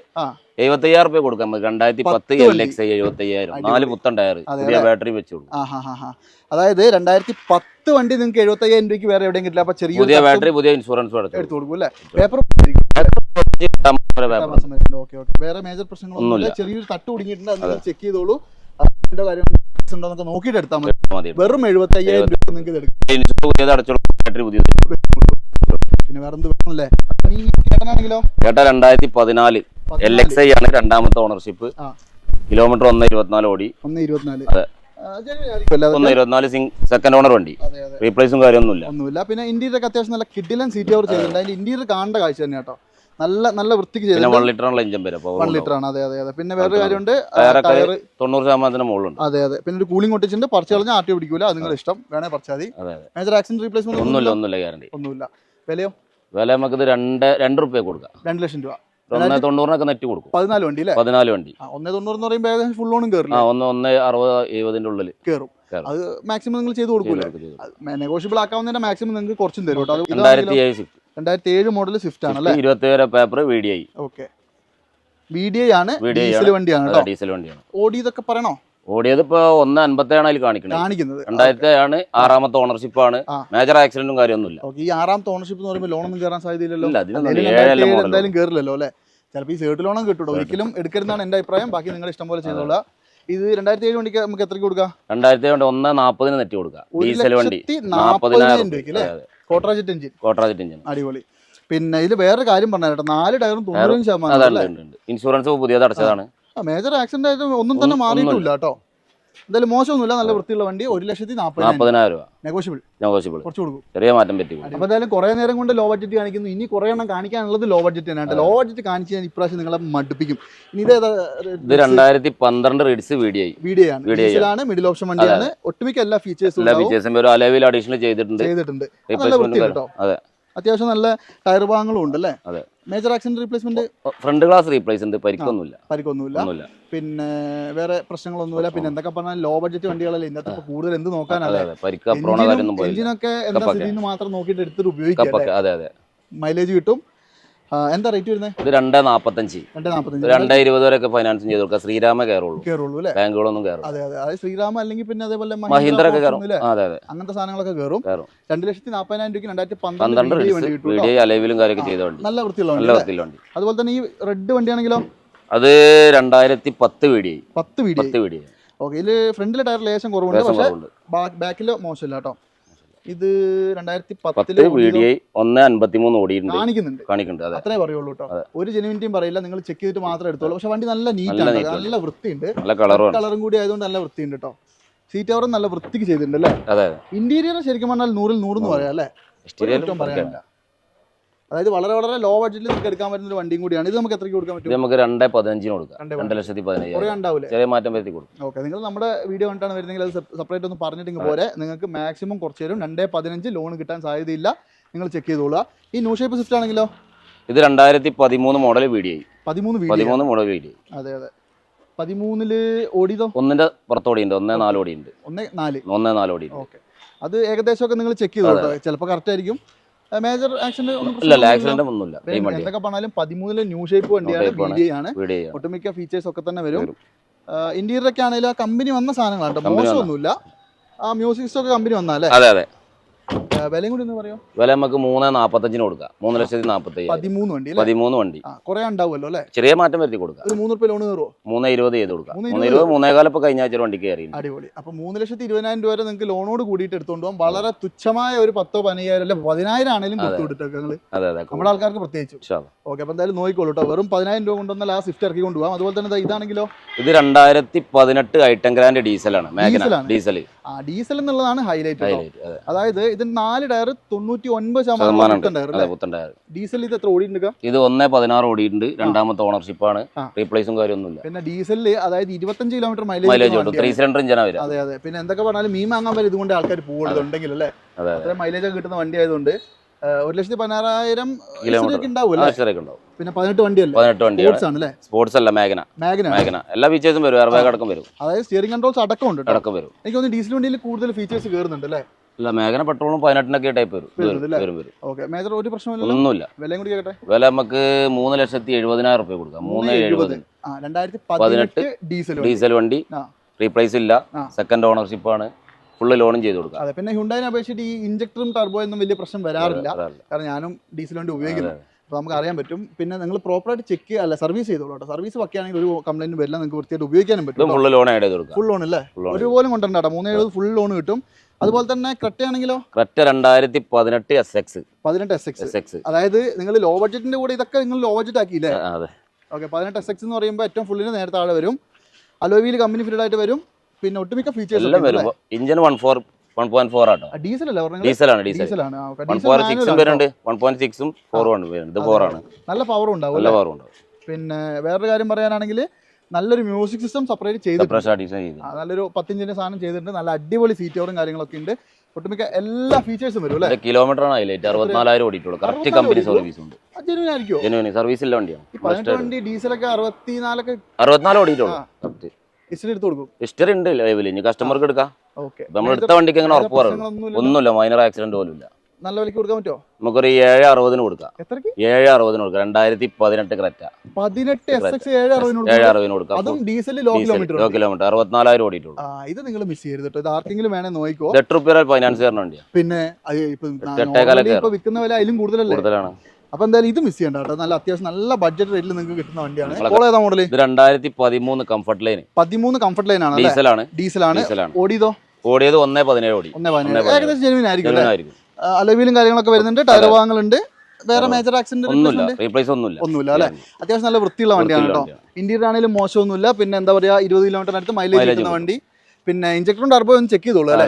75,000 രൂപ കൊടുക്കാം. 2010 LXI 75,000. 4 പുത്തൻ ടയർ, പുതിയ ബാറ്ററി വെച്ചു കൊടുക്കും. അതായത് 2010 വണ്ടി നിങ്ങൾക്ക് 75,000 രൂപയ്ക്ക് വേറെ എവിടെയും കിട്ടില്ല. അപ്പൊ ചെറിയ പുതിയ ബാറ്ററി, പുതിയ ഇൻഷുറൻസ് എടുത്തു കൊടുക്കും അല്ലേ? പേപ്പർ വേറെ മേജർ പ്രശ്നങ്ങളൊന്നുമില്ല. ചെറിയൊരു തട്ട് കുടുങ്ങിയിട്ടുണ്ട്. അത് നിങ്ങൾ ചെക്ക് ചെയ്തോളൂ. അതിന്റെ കാര്യം ഉണ്ടോന്നൊക്കെ നോക്കിയിട്ട് എടുത്താൽ മതി. വെറും 75,000 രൂപ നിങ്ങൾക്ക് ഇത് എടുക്കാം. പിന്നെ വേറെ എന്ത് വേണമല്ലേ? ചേട്ടനാണെങ്കിലോ? ചേട്ടാ 2014 LXI ആണ്. രണ്ടാമത്തെ ഓണർഷിപ്പ്. കിലോമീറ്റർ 1,24 ഓടി. 1,24. അതെ, 1,24 സെക്കൻഡ് ഓണർ വണ്ടി. റീപ്ലേസും കാര്യമൊന്നുമില്ല. പിന്നെ ഇന്റീരിയർ അത്യാവശ്യം നല്ല കിഡിലൻ സീറ്റ് കവർ ചെയ്തിട്ടുണ്ട്. അതിന്റെ ഇന്റീരിയർ കാണേണ്ട കാഴ്ച തന്നെ കേട്ടോ. നല്ല വൃത്തിക്ക് ചെയ്തിട്ടുണ്ട്. 1 ലിറ്ററാണുള്ള എഞ്ചിൻ വരും. 1 ലിറ്റർ ആണ്. അതെ. പിന്നെ വേറൊരു കാര്യമുണ്ട്, 90% മുകളിലുണ്ട്. അതെ. പിന്നെ ഒരു കൂളിംഗ് ഒട്ടിച്ചിട്ടുണ്ട്. പറിച്ചു കളഞ്ഞാൽ ആട്ടി പിടിക്കൂല. അത് നിങ്ങൾ ഇഷ്ടം വേണേ പറിച്ചാൽ മതി. മേജർ ആക്സിഡന്റ് റീപ്ലേസ്മെന്റ് ഒന്നുമില്ല. ഗ്യാരണ്ടി ഒന്നുമില്ല. വിലയോ? വില നമുക്ക് 2 രൂപ കൊടുക്കാം. 2 ലക്ഷം രൂപ. 1,90 നെറ്റ് കൊടുക്കും. 14 വണ്ടി അല്ലേ? 14 വണ്ടി. 1,90 എന്ന് പറയുമ്പോൾ ഏകദേശം ഫുൾ ഓണും കയറും. 1,60-1,70 ഉള്ളിൽ കയറും. അത് മാക്സിമം നിങ്ങൾ ചെയ്ത് കൊടുക്കൂലേ? നെഗോഷ്യബിൾ ആക്കാവുന്നതിന്റെ മാക്സിമം നിങ്ങൾക്ക് കുറച്ചും തരും കേട്ടോ. 2007 മോഡൽ സ്വിഫ്റ്റ് ആണ് അല്ലേ? 27 പേപ്പർ VDI. ഓക്കെ. VDI ആണ്. ഡീസൽ വണ്ടിയാണ് കേട്ടോ. ഡീസൽ വണ്ടിയാണ്. ഓടിയതൊക്കെ പറയണോ? ഓടിയത് ഇപ്പൊ 1.57 അതിൽ കാണിക്കുന്നത്. 2000 ആണ്, 6ാമത്തെ ഓണർഷിപ്പ് ആണ്. മേജർ ആക്സിഡന്റും കാര്യമൊന്നുമില്ല. ഈ 6ാമത്തെ ഓണർഷിപ്പ് എന്ന് പറയുമ്പോൾ ലോണൊന്നും കയറാൻ സാധ്യതയില്ലല്ലോ. എന്തായാലും കയറില്ലല്ലോ അല്ലെ. ചിലപ്പോൾ ഈ സേർട്ട് ലോണും കിട്ടും. ഒരിക്കലും എടുക്കരുതാണ് എന്റെ അഭിപ്രായം. ബാക്കി നിങ്ങൾ ഇഷ്ടം പോലെ ചെയ്തോളാം. ഇത് 2007 വണ്ടിക്ക് നമുക്ക് എത്രയ്ക്ക് കൊടുക്കാം? 2007 1.40 നെറ്റ് കൊടുക്കാം. ഡീസൽ വണ്ടി 1,40,000 രൂപയ്ക്ക് അല്ലേ. കോട്രാജറ്റ് എഞ്ചിൻ. അടിപൊളി. പിന്നെ ഇതിൽ വേറെ കാര്യം പറഞ്ഞാൽ 4 ടയറും 90%. ഇൻഷുറൻസ് പുതിയത് അടച്ചതാണ്. മേജർ ആക്സിഡന്റ് ആയിട്ട് ഒന്നും തന്നെ മാറിയിട്ടില്ല കേട്ടോ. എന്തായാലും മോശമൊന്നുമില്ല, നല്ല വൃത്തിയുള്ള വണ്ടി. 1,40,000 രൂപ. നെഗോഷ്യബിൾ കുറച്ച് കൊടുക്കും, ചെറിയ മാറ്റം പറ്റും. അപ്പൊ എന്തായാലും കുറെ നേരം കൊണ്ട് ലോ ബഡ്ജറ്റ് കാണിക്കുന്നു. ഇനി കുറെ എണ്ണം കാണിക്കാനുള്ളത് ലോ ബഡ്ജറ്റ് തന്നെയാണ്. ലോ ബഡ്ജറ്റ് കാണിച്ച് ഞാൻ ഇപ്രാവശ്യം നിങ്ങളെ മടുപ്പിക്കും. ഇനി ഇത് 2012 റീഡ്സ് വീഡിയോ ആണ്. മിഡിൽ ഓപ്ഷൻ വണ്ടിയാണ്. ഒട്ടുമിക്ക എല്ലാ ഫീച്ചേഴ്സും അഡീഷണൽ ചെയ്തിട്ടുണ്ട്. നല്ല വൃത്തി കേട്ടോ. അത്യാവശ്യം നല്ല ടയർ ഭാഗങ്ങളും ഉണ്ട് അല്ലേ. Major accident replacement, front glass replace ഉണ്ട്. പരിക്കൊന്നുമില്ല. പിന്നെ വേറെ പ്രശ്നങ്ങളൊന്നുമില്ല. പിന്നെ എന്തൊക്കെ പറഞ്ഞാൽ ലോ ബഡ്ജറ്റ് വണ്ടികളല്ലേ ഇന്നത്തെ കൂടുതൽ എന്ത് നോക്കാനല്ലേ. എഞ്ചിനൊക്കെ എന്താ സ്ഥിതി മാത്രം നോക്കിയിട്ട് എടുത്തിട്ട് ഉപയോഗിക്കാം. മൈലേജ് കിട്ടും. എന്താ റേറ്റ് വരുന്നത്? ഇത് 2.45 2.20 വരെയൊക്കെ ഫൈനാൻസും ചെയ്ത് കൊടുക്കാം. ശ്രീരാമ കയറുള്ളൂ. ബാങ്കുകളൊന്നും കയറും. അതെ ശ്രീരാമ അല്ലെങ്കിൽ പിന്നെ അതേപോലെ മഹീന്ദ്ര ഒക്കെ കയറും. അങ്ങനത്തെ സാധനങ്ങളൊക്കെ കയറും. 2,40,000 രൂപയ്ക്ക് 2012 വീഡിയോ അലവിലും കാര്യമൊക്കെ ചെയ്ത വണ്ടി. നല്ല വൃത്തിയുള്ള വണ്ടി. അതുപോലെ തന്നെ ഈ റെഡ് വണ്ടിയാണെങ്കിലോ അത് 2010 വീഡിയോ. 10 വീഡിയോ. ഓക്കെ. ഇതിൽ ഫ്രണ്ടിലെ ടയർ ലേശം കുറവുണ്ട്, പക്ഷേ ബാക്കിൽ മോശമില്ല കേട്ടോ. ഇത് 2010 വീഡിയോ 1.53 ഓടിയിട്ടുണ്ട്. കാണിക്കുന്നുണ്ട്. അത്രേ പറയുള്ളൂ കേട്ടോ. ഒരു ജെനുവിനിറ്റിയും പറയില്ല. നിങ്ങൾ ചെക്ക് ചെയ്തിട്ട് മാത്രമേ എടുത്തോളൂ. പക്ഷെ വണ്ടി നല്ല നീറ്റാണ്, നല്ല വൃത്തിയുണ്ട്. കളറും കൂടി ആയതുകൊണ്ട് നല്ല വൃത്തിയുണ്ട് കേട്ടോ. സീറ്റ് കവറും നല്ല വൃത്തിക്ക് ചെയ്തിട്ടുണ്ട് അല്ലേ. ഇന്റീരിയർ ശരിക്കും പറഞ്ഞാൽ 100-ൽ 100 എന്ന് പറയാം അല്ലേ. പറയാനില്ല. അതായത് വളരെ വളരെ ലോ ബഡ്ജറ്റിൽ നമുക്ക് എടുക്കാൻ പറ്റുന്ന ഒരു വണ്ടിയും കൂടിയാണ്. ഇത് നമുക്ക് എത്രയ്ക്ക് കൊടുക്കാൻ പറ്റും? നമുക്ക് 2.15 കൊടുക്കാം. 2,15,000 ചെറിയ മാറ്റം വരുത്തി കൊടുക്കും. ഓക്കെ. നിങ്ങൾ നമ്മുടെ വീഡിയോ കണ്ടാണ് വരുന്നെങ്കിൽ അത് സെപ്പറേറ്റ് ഒന്ന് പറഞ്ഞിട്ടെങ്കിൽ പോരെ. നിങ്ങൾക്ക് മാക്സിമം കുറച്ച് തരും. 2.15 ലോൺ കിട്ടാൻ സാധ്യതയില്ല. നിങ്ങൾ ചെക്ക് ചെയ്തോളുക. ഈ ന്യൂ ഷേപ്പ് സ്വിഫ്റ്റ് ആണെങ്കിലോ? ഇത് 2013 മോഡൽ വീഡിയോ. 13 model video. അതെ. 13 ഓടിയതോ? ഒന്നിന്റെ പുറത്ത് ഓടിയുണ്ട്. 1.4 ഓടിയുണ്ട്. 1.4 ഓടിയുണ്ട്. ഓക്കെ. അത് ഏകദേശമൊക്കെ നിങ്ങൾ ചെക്ക് ചെയ്തോളൂ. ചിലപ്പോൾ കറക്റ്റ് ആയിരിക്കും. മേജർ ആക്സിഡന്റ് ഒന്നുമില്ല. എന്തൊക്കെ പറഞ്ഞാലും 13 ന്യൂ ഷേപ്പ് വണ്ടിയാണ്. ഒട്ടുമിക്ക ഫീച്ചേഴ്സ് ഒക്കെ തന്നെ വരും. ഇന്റീരിയർ ഒക്കെ ആണെങ്കിലും ആ കമ്പനി വന്ന സാധനങ്ങളാണ്, മോശമൊന്നുമില്ല. ആ മ്യൂസിക് സിസ്റ്റം ഒക്കെ കമ്പനി വന്നാലേ. അതെ. വിലയും കൂടി ഒന്ന് പറയോ? വില നമുക്ക് 3.45 കൊടുക്കാം. 3,40,000. 13 വണ്ടി കുറെ ഉണ്ടാവുമല്ലോ അല്ലേ. ചെറിയ മാറ്റം വരുത്തി കൊടുക്കാം. ഒരു 3 രൂപ ലോൺ കയറുമോ? 3.20 ചെയ്ത് കൊടുക്കാം. 3.20 3.25 ഇപ്പൊ കഴിഞ്ഞ ആഴ്ച വണ്ടി കയറി. അടിപൊളി. അപ്പൊ 3,20,000 രൂപ വരെ നിങ്ങൾക്ക് ലോണോട് കൂടിയിട്ട് എടുത്തുകൊണ്ട് പോകാം. വളരെ തുച്ഛമായ ഒരു 10,000-15,000 അല്ലെ 10,000 ആണെങ്കിലും കൊടുത്തു വിട്ടിട്ടൊക്കെ നമ്മുടെ ആൾക്കാർക്ക് പ്രത്യേകിച്ചു. ഓക്കെ. അപ്പൊ എന്തായാലും നോക്കിക്കോളൂ കേട്ടോ. വെറും 10,000 രൂപ കൊണ്ടുവന്നാൽ ആ സ്വിഫ്റ്റ് ഇറക്കി കൊണ്ടുപോകാം. അതുപോലെ തന്നെ ഇതാണെങ്കിലോ? ഇത് 2018 ഐറ്റം ഗ്രാൻഡ് ഡീസലാണ്. ഡീസൽ എന്നുള്ളതാണ് ഹൈലൈറ്റ്. അതായത് ഇത് 4 ടയർ 99% പുത്തൻ ടയർ. ഡീസൽ ഇത് എത്ര ഓടിയിട്ടുണ്ട്? ഇത് 1.16 ഓടിയിട്ടുണ്ട്. 2ാമത്തെ ഓണർഷിപ്പ് ആണ്. റീപ്ലേസും കാര്യമൊന്നുമില്ല. പിന്നെ ഡീസലിൽ അതായത് 25 കിലോമീറ്റർ മൈലേജ് 3 സിലിണ്ടർ എഞ്ചിനാ വരിക. അതെ. പിന്നെ എന്തൊക്കെ പറഞ്ഞാലും മീൻ വാങ്ങാൻ വരെ ഇതുകൊണ്ട് ആൾക്കാർ പോകുന്നുണ്ടെങ്കിൽ അല്ലേ. അത്രയും മൈലേജ് ഒക്കെ കിട്ടുന്ന വണ്ടി ആയതുകൊണ്ട് 1,16,000 കിലോമീറ്റർ ഉണ്ടാവും. പിന്നെ 18 വണ്ടിയല്ലേ. സ്പോർട്സ് അല്ല, മാഗ്ന. എല്ലാ ഫീച്ചേഴ്സും വരും. എയർ ബാഗ് അടക്കം വരും. അതായത് സ്റ്റിയറിംഗ് കൺട്രോൾസ് അടക്കം ഉണ്ട്. വരും. എനിക്ക് തോന്നുന്നു ഡീസൽ വണ്ടിയിൽ കൂടുതൽ ഫീച്ചേഴ്സ് കയറുന്നുണ്ട് അല്ലേ. അല്ല, മാഗ്ന പെട്രോളും 18 ടൈപ്പ് വരും. ഓക്കെ. മേജർ ഒരു പ്രശ്നമില്ല. ഒന്നുമില്ല. വിലയും കൂടി കേട്ടെ. വില നമുക്ക് 3,70,000 രൂപ കൊടുക്കാം. 3,70,000. 2018 ഡീസൽ വണ്ടി. റീപ്ലേസ് ഇല്ല. സെക്കൻഡ് ഓണർഷിപ്പ് ആണ്. ഫുള്ള് ലോണും ചെയ്ത് കൊടുക്കാം. അതെ. പിന്നെ ഹ്യുണ്ടായിനെ അപേക്ഷിച്ചിട്ട് ഈ ഇഞ്ചക്ടറും ടർബോ ഒന്നും വലിയ പ്രശ്നം വരാറില്ല. കാരണം ഞാനും ഡീസൽ വണ്ടി ഉപയോഗിക്കുന്നത്. അപ്പോൾ നമുക്ക് അറിയാൻ പറ്റും. പിന്നെ നിങ്ങൾ പ്രോപ്പറായിട്ട് ചെക്ക് അല്ല സർവീസ് ചെയ്തോളൂ കേട്ടോ. സർവീസ് പക്കയാണെങ്കിൽ ഒരു കംപ്ലൈന്റ് വരില്ല. നിങ്ങൾക്ക് വൃത്തിയായിട്ട് ഉപയോഗിക്കാനും പറ്റും. ഫുൾ ലോൺ ആഡ് ചെയ്ത് കൊടുക്കാം. ഫുൾ ലോൺ അല്ലേ. ഒരുപോലും കൊണ്ടുണ്ടാട്ടോ. 370 ഫുൾ ലോൺ കിട്ടും. അതുപോലെ തന്നെ ക്രെറ്റ ആണെങ്കിലോ? Creta 2018 SX. അതായത് നിങ്ങൾ ലോ ബഡ്ജറ്റിന്റെ കൂടെ ഇതൊക്കെ നിങ്ങൾ ലോ ബഡ്ജറ്റ് ആക്കിയില്ലേ. ഓക്കെ. 18 SX എന്ന് പറയുമ്പോൾ ഏറ്റവും ഫുള്ളിന് നേരെ താഴെ വരും. അലോയിൽ കമ്പനി ഫിറ്റഡ് ആയിട്ട് വരും. പിന്നെ ഒട്ടുമിക്ക ഫീച്ചേഴ്സ് ഇഞ്ചിൻ 1.4 ആട്ടോ. ഡീസലാണ്. 1.6 വരുന്നുണ്ട്. 1.6ഉം 4 വരുന്നുണ്ട്. ഇത് 4 ആണ്. നല്ല പവറും ഉണ്ടാവും. പിന്നെ വേറൊരു കാര്യം പറയാനാണെങ്കിൽ നല്ലൊരു മ്യൂസിക് സിസ്റ്റം സെപ്പറേറ്റ് ചെയ്തിട്ടുണ്ട്. നല്ലൊരു 10 ഇഞ്ചിന്റെ സാധനം ചെയ്തിട്ടുണ്ട്. നല്ല അടിപൊളി സീറ്റ് കവറും കാര്യങ്ങളൊക്കെ ഉണ്ട്. ഒട്ടുമിക്ക എല്ലാ ഫീച്ചേഴ്സും വരും അല്ലേ. കിലോമീറ്റർ ആണ് ഹൈലൈറ്റ്. 64,000 ഓടിയിട്ടുള്ളൂ. കറക്റ്റ് കമ്പനി സർവീസ് ഉണ്ട്. ജെനുവിൻ സർവീസ് ഇല്ല വണ്ടിയാണ്. 18 വണ്ടി ഡീസലൊക്കെ 64 ഓടിയിട്ടുള്ളൂ. ഹിസ്റ്ററി എടുത്ത് കൊടുക്കും. ഹിസ്റ്ററി ഉണ്ട് ലൈവില്. ഇനി കസ്റ്റമർക്ക് എടുക്കാം. നമ്മൾ എടുത്ത വണ്ടിക്ക് അങ്ങനെ ഉറപ്പ് പറയുന്നു. ഒന്നുമില്ല. മൈനർ ആക്സിഡന്റ് പോലും ഇല്ല. നല്ല വിലക്ക് കൊടുക്കാൻ പറ്റുമോ? നമുക്കൊരു 760 കൊടുക്കാം. എത്രക്ക്? 760 കൊടുക്കാം. 2018 ക്രെറ്റ 18 SX 760 760 കൊടുക്കാം. അതും ഡീസൽ ലോ കിലോമീറ്റർ 64,000 ഓടിയിട്ടുള്ളൂ. ഇത് നിങ്ങൾ മിസ് ചെയ്യരുത് കേട്ടോ. ഇത് ആർക്കെങ്കിലും വേണേ നോക്കിക്കോ. 8 രൂപ ഫൈനാൻസ് തരണ വണ്ടിയാ. പിന്നെ ഇപ്പൊ വിൽക്കുന്ന വില അതിലും കൂടുതലാണ്. അപ്പൊ എന്തായാലും ഇത് മിസ് ചെയ്യണ്ട കേട്ടോ. നല്ല അത്യാവശ്യം നല്ല ബഡ്ജറ്റ് റേറ്റിൽ നിങ്ങൾക്ക് കിട്ടുന്ന വണ്ടിയാണ്. ഏതാ മോഡൽ? ഇത് 2013 കംഫർട്ട് ലൈൻ. 13 കംഫർട്ട് ലൈൻ ആണ്. ഡീസലാണ്. ഓടിയതോ? ഓടിയത് 1.17 ഓടി. 1.17 ഏകദേശം ജെനുവിൻ ആയിരിക്കും. അലവിലും കാര്യങ്ങളൊക്കെ വരുന്നുണ്ട്. ടയർ ഭാഗങ്ങളുണ്ട്. വേറെ മേജർ ആക്സിഡന്റ് ഒന്നുമില്ല അല്ലെ. അത്യാവശ്യം നല്ല വൃത്തിയുള്ള വണ്ടിയാണ് കേട്ടോ. ഇന്റീരിയർ ആണെങ്കിലും മോശമൊന്നുമില്ല. പിന്നെ എന്താ പറയാ 20 കിലോമീറ്ററിനടുത്ത് മൈലേജ് കിട്ടുന്ന വണ്ടി. പിന്നെ ഇഞ്ചക്ടറും ടർബോ ഒന്ന് ചെക്ക് ചെയ്തോളൂ അല്ലേ.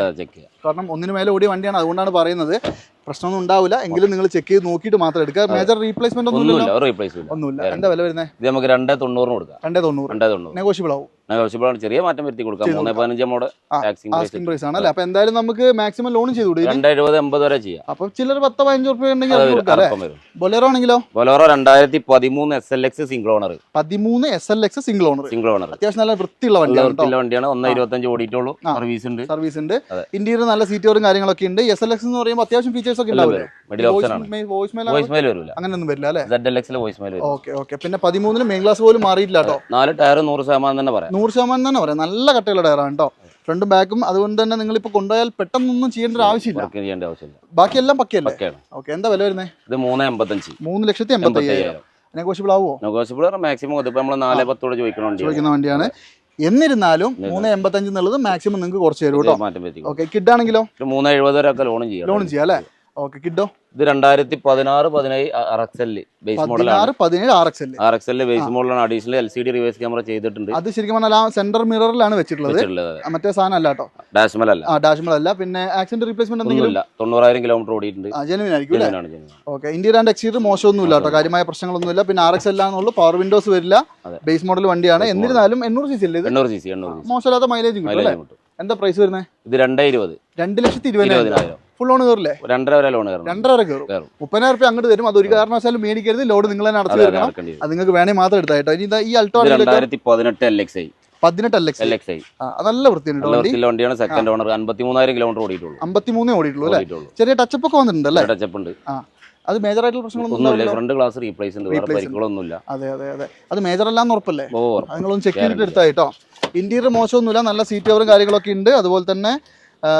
കാരണം ഒന്നിനു മേലെ ഓടിയ വണ്ടിയാണ്, അതുകൊണ്ടാണ് പറയുന്നത്. പ്രശ്നമൊന്നും ഉണ്ടാവില്ല. എങ്കിലും നിങ്ങൾ ചെക്ക് ചെയ്ത് നോക്കിയിട്ട് മാത്രം എടുക്കുക. മേജർ റീപ്ലേസ്മെന്റ് ഒന്നുമില്ല. എന്താ വില വരുന്നത്? ഇത് നമുക്ക് 290 കൊടുക്കാം. 290 നെഗോഷ്യബിൾ ആവും. ചെറിയ മാറ്റം വരുത്തി കൊടുക്കാം. 3.15 ആസ്കിംഗ് പ്രൈസ് ആണ് അല്ലേ. അപ്പൊ എന്തായാലും നമുക്ക് മാക്സിമം ലോൺ ചെയ്ത് കൊടുക്കും. 270-80 വരെ ചെയ്യാം. അപ്പൊ ചിലർ 10-15 രൂപ ഉണ്ടെങ്കിൽ ബൊലേറോ ആണെങ്കിലോ? Bolero 2013 SLX single owner. 13 SLX single owner. അത്യാവശ്യം നല്ല വൃത്തിയുള്ള വണ്ടിയാണ്. 1.25 ഓടിയിട്ടുള്ളൂ. സർവീസ് ഉണ്ട്. ഇന്റീരിയർ നല്ല സീറ്റോറും കാര്യങ്ങളൊക്കെ ഉണ്ട്. SLX എന്ന് പറയുമ്പോൾ അത്യാവശ്യം ഫീച്ചേഴ്സ് ഒക്കെ ഉണ്ടാവില്ലേ? അങ്ങനെയൊന്നും വരില്ല അല്ലേ. ഓക്കെ. പിന്നെ 13 മെയിൻ ഗ്ലാസ് പോലും മാറിയിട്ടില്ല കേട്ടോ. 4 ടയർ 100% തന്നെ പറയാം. 100% തന്നെ പറയാം. നല്ല കട്ടയുള്ള ടയറാണ് കേട്ടോ. ഫ്രണ്ടും ബാക്കും. അതുകൊണ്ട് തന്നെ നിങ്ങൾ ഇപ്പൊ കൊണ്ടുപോയാൽ പെട്ടെന്നൊന്നും ചെയ്യേണ്ട ഒരു ആവശ്യമില്ല. ബാക്കിയെല്ലാം പക്കയല്ലേ? ഓക്കെ. എന്താ വില വരുന്നത്? ഇത് 3.85. 3,85,000. നെഗോഷ്യബിൾ ആവുമോ? നെഗോഷ്യബിൾ മാക്സിമം നമ്മൾ 4.10 ചോദിക്കുന്ന വണ്ടിയാണ്. എന്നിരുന്നാലും 3.85 എന്നുള്ളത് മാക്സിമം നിങ്ങൾക്ക് കുറച്ച് തരും കേട്ടോ. ഓക്കെ. കിഡ് ആണെങ്കിലോ? 3.70 വരെ ലോൺ ചെയ്യാം അല്ലേ. ഓക്കെ. കിഡോ? ഇത് 2016-17 RXL ബേസ് മോഡലാണ്. 2016 RXL ബേസ് മോഡലാണ്. അഡീഷണൽ LCD റിവേഴ്സ് ക്യാമറ ചെയ്തിട്ടുണ്ട്. അത് ശരിക്കും പറഞ്ഞാൽ ആ സെന്റർ മിററിലാണ് വെച്ചിട്ടുള്ളത്. മറ്റേ സാധനം അല്ല കേട്ടോ. ഡാഷ്മൽ അല്ല. പിന്നെ ആക്സിഡന്റ് റീപ്ലേസ്മെന്റ് എന്തെങ്കിലും? 90,000 കിലോമീറ്റർ ഓടിയിട്ടുണ്ട്. ജെനുവിൻ ആയിരിക്കും. ഓക്കെ. ഇന്റീരിയർ ആൻഡ് എക്സ്റ്റീരിയർ മോശമൊന്നുമില്ല കേട്ടോ. കാര്യമായ പ്രശ്നങ്ങളൊന്നുമില്ല. പിന്നെ RXL ആണെന്നുള്ളൂ. പവർ വിൻഡോസ് വരില്ല. ബേസ് മോഡൽ വണ്ടിയാണ്. എന്നിരുന്നാലും 800 cc അല്ലേ? 800 മോശമില്ലാത്ത മൈലേജ് കിട്ടും. എന്താ പ്രൈസ് വരുന്നത്? ഇത് 220. 2,20,000. Full loan കയറില്ലേ? 2.5 വരെ ലോൺ കയറും. 2.5 വരെ കയറും. 30,000 രൂപ അങ്ങോട്ട് തരും. അത് ഒരു കാരണവശാലും മേടിക്കരുത്. ലോഡ് നിങ്ങൾ തന്നെ അടച്ചു തരണം. അത് നിങ്ങൾക്ക് വേണേ മാത്രം എടുത്തായിട്ടോ. ഇനി ഈ അൾട്ടോ 2018 LXi. 18 LXi. നല്ല വൃത്തിയുണ്ട് വണ്ടിയാണ്. Second owner. 53,000 കിലോമീറ്റർ ഓടിയിട്ടുള്ളൂ. 53 ഓടിയിട്ടുള്ളൂ അല്ലേ. ചെറിയ ടച്ചപ്പ് ഒക്കെ വന്നിട്ടുണ്ട് അല്ലേ? ടച്ചപ്പ് ഉണ്ട്. അത് മേജർ ആയിട്ടുള്ള പ്രശ്നങ്ങളൊന്നും ഫ്രണ്ട് ഗ്ലാസ് റീപ്ലേസ് ഉണ്ട്. വേറെ പരിക്കുകളൊന്നുമില്ല. അതെ. അത് മേജർ അല്ലാന്ന് ഉറപ്പല്ലേ? നിങ്ങളൊന്ന് ചെക്ക് ചെയ്തിട്ട് എടുത്തായിട്ടോ. ഇന്റീരിയർ മോശമൊന്നുമില്ല. നല്ല സീറ്റ് കവറും കാര്യങ്ങളൊക്കെ ഉണ്ട്. അതുപോലെ തന്നെ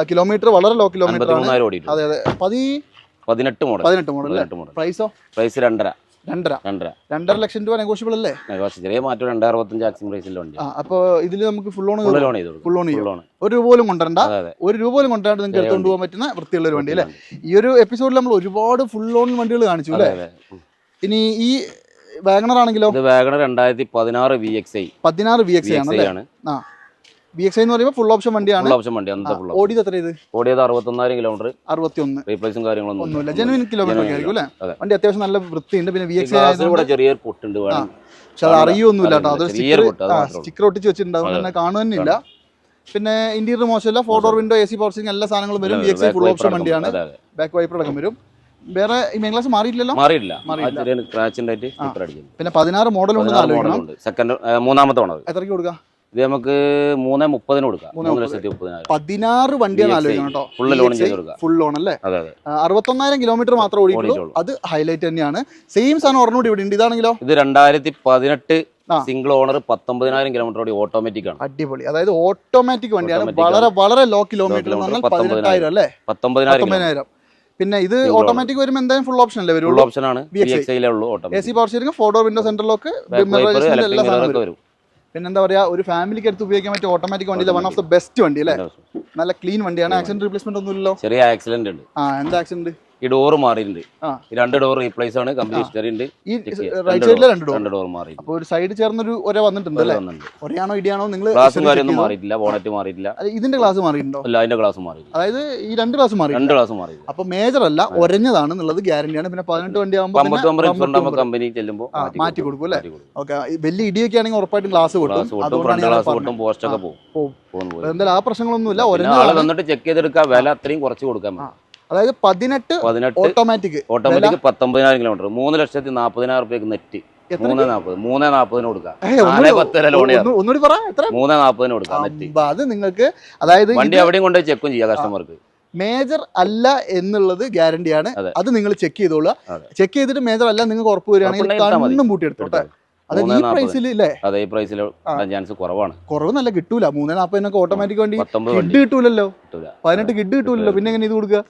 കിലോമീറ്റർ വളരെ ലോ കിലോമീറ്റർ ആണ്. അതെ. 18 മോഡൽ. പ്രൈസോ? പ്രൈസ് 2.5 ലക്ഷം രൂപ. നെഗോഷ്യബിൾ അല്ലേ? ചെറിയ മാറ്റം. 265 ആക്സിംഗ് പ്രൈസിന്റെ വണ്ടി. അപ്പൊ ഇതിൽ നമുക്ക് ഫുൾ ലോൺ ചെയ്യും. 1 രൂപ പോലും കൊണ്ടുവരണ്ട. 1 രൂപ പോലും കൊണ്ടുവരാണ്ട് നിങ്ങൾക്ക് എടുത്തുകൊണ്ട് പോകാൻ പറ്റുന്ന വൃത്തിയുള്ള ഒരു വണ്ടി അല്ലേ. ഈ ഒരു എപ്പിസോഡിൽ നമ്മൾ ഒരുപാട് ഫുൾ ലോൺ വണ്ടികൾ കാണിച്ചു അല്ലേ. ഇനി ഈ വാഗണർ ആണെങ്കിലോ? WagonR 2016 VXi. 16 VXi ആണ്. VXi എന്ന് പറയുമ്പോൾ ഫുൾ ഓപ്ഷൻ വണ്ടിയാണ്. ഓടിയത് എത്ര? ഇത് ഓടിയത് 61,000 കിലോമീറ്റർ. 61. റീപ്ലേസും കാര്യങ്ങളൊന്നും ജെനുവിൻ കിലോമീറ്റർ ആയിരിക്കും അല്ലേ. വണ്ടി അത്യാവശ്യം നല്ല വൃത്തിയുണ്ട്. പിന്നെ VXi ചെറിയൊരു പൊട്ടുണ്ട്. പക്ഷെ അത് അറിയൊന്നുമില്ല കേട്ടോ. അത് സ്റ്റിക്കർ ഒട്ടിച്ച് വെച്ചിട്ടുണ്ട്. അതുകൊണ്ട് തന്നെ കാണുന്നില്ല. പിന്നെ ഇന്റീരിയർ മോശമില്ല. 4 door window, AC power steering എല്ലാ സാധനങ്ങളും വരും. VXi ഫുൾ ഓപ്ഷൻ വണ്ടിയാണ്. ബാക്ക് വൈപ്പർ അടക്കം വരും. വേറെ ഈ മെയിൻ ഗ്ലാസ് മാറിയില്ലല്ലോ? പിന്നെ 16 മോഡൽ ഉണ്ട്. സെക്കൻഡ് മൂന്നാമത്തെ ഓണർ. എത്രയ്ക്ക് കൊടുക്കാം? ഇത് നമുക്ക് 3.30 കൊടുക്കാം. 3,30,000. 16 വണ്ടിയാണ് ആലോചിക്കണം കേട്ടോ. ഫുൾ ലോൺ ചെയ്ത് കൊടുക്കാം. ഫുൾ ലോൺ അല്ലേ. 61,000 കിലോമീറ്റർ മാത്രം ഓടിയിട്ടുള്ളൂ. അത് ഹൈലൈറ്റ് തന്നെയാണ്. സെയിം സാധനം ഒരെണ്ണം ഇവിടെ ഉണ്ട്. ഇതാണെങ്കിലോ? ഇത് 2018 സിംഗിൾ ഓണർ. 19,000 കിലോമീറ്റർ ഓടി. ഓട്ടോമാറ്റിക് ആണ്. അടിപൊളി. അതായത് ഓട്ടോമാറ്റിക് വണ്ടിയാണ്. വളരെ ലോ കിലോമീറ്റർ. 18,000 അല്ലേ. 19,000. പിന്നെ ഇത് ഓട്ടോമാറ്റിക് വരുമ്പോൾ എന്തായാലും ഫുൾ ഓപ്ഷൻ അല്ലേ വരുള്ളൂ? ഓപ്ഷൻ ആണ്. AC power steering, 4 door window, central lock, എല്ലാ സാധനവും വരും. പിന്നെ എന്താ പറയാ, ഒരു ഫാമിലിക്ക് എടുത്ത് ഉപയോഗിക്കാൻ പറ്റിയ ഓട്ടോമാറ്റിക് വണ്ടി. വൺ ഓഫ് ദ ബെസ്റ്റ് വണ്ടി അല്ലേ. നല്ല ക്ലീൻ വണ്ടിയാണ്. ആക്സിഡന്റ് റീപ്ലേസ്മെന്റ് ഒന്നുമില്ലല്ലോ? ചെറിയ ആക്സിഡന്റ് ഉണ്ട്. എന്താ ആക്സിഡന്റ്? ഈ ഡോർ മാറിയിട്ടുണ്ട്. 2 ഡോർ റീപ്ലേസ് ആണ്. കമ്പനി ഹിസ്റ്ററി ഉണ്ട്. ഈ റൈറ്റ് സൈഡിലെ 2 ഡോർ മാറി. അപ്പോൾ ഒരു സൈഡ് ചേർന്നൊരു ഒരേ വന്നിട്ടുണ്ട് അല്ലേ? ഒരേയാണോ ഇടിയാണോ? നിങ്ങൾ ഗ്ലാസും കാര്യമൊന്നും മാറിയിട്ടില്ല. ബോണറ്റ് മാറിയിട്ടില്ല. ഇതിന്റെ ഗ്ലാസ് മാറിയിട്ടുണ്ടോ? അല്ല, അതിന്റെ ഗ്ലാസ് മാറി. അതായത് ഈ 2 ഗ്ലാസ് മാറി. അപ്പൊ മേജർ അല്ല, ഒരഞ്ഞതാണ് എന്നുള്ളത് ഗ്യാരണ്ടിയാണ്. പിന്നെ 18 വണ്ടി ആകുമ്പോൾ കമ്പനി ചെല്ലുമ്പോൾ മാറ്റി കൊടുക്കും അല്ലേ. ഓക്കെ. വലിയ ഇടിയൊക്കെ ആണെങ്കിൽ ഉറപ്പായിട്ടും ഗ്ലാസ് കൊടുക്കും. എന്തായാലും ആ പ്രശ്നങ്ങളൊന്നുമില്ല. വന്നിട്ട് ചെക്ക് ചെയ്തെടുക്കാം. വില അത്രയും കുറച്ച് കൊടുക്കാൻ. അതായത് 18 ഓട്ടോമാറ്റിക് 19,000 കിലോമീറ്റർ. 3,40,000 രൂപയ്ക്ക് നെറ്റ്. 3,40,000 കൊടുക്കാം. 4.10 ലോൺ. ഒന്നുകൂടി പറ. എത്ര? 3,40,000 കൊടുക്കാം നെറ്റ്. അത് നിങ്ങൾക്ക്, അതായത് വണ്ടി എവിടെയും കൊണ്ടുപോയി ചെക്കും ചെയ്യാം കസ്റ്റമർക്ക്. മേജർ അല്ല എന്നുള്ളത് ഗ്യാരണ്ടിയാണ്. അതെ. അത് നിങ്ങൾ ചെക്ക് ചെയ്തോളുക. അതെ. ചെക്ക് ചെയ്തിട്ട് മേജർ അല്ല നിങ്ങൾക്ക് ഉറപ്പ് വരികയാണെങ്കിൽ കണ്ണും പൂട്ടി എടുത്തോട്ടെ. അത് ഈ പ്രൈസിൽ അല്ലേ? അതെ, ഈ പ്രൈസിൽ ചാൻസ് കുറവാണ്. കുറവ് നല്ല കിട്ടൂല. 340 ഓട്ടോമാറ്റിക് വണ്ടി 19 കിഡ് കിട്ടൂലല്ലോ, 18 കിഡ് കിട്ടൂലല്ലോ, പിന്നെ എങ്ങനെ ഇത് കൊടുക്കുക?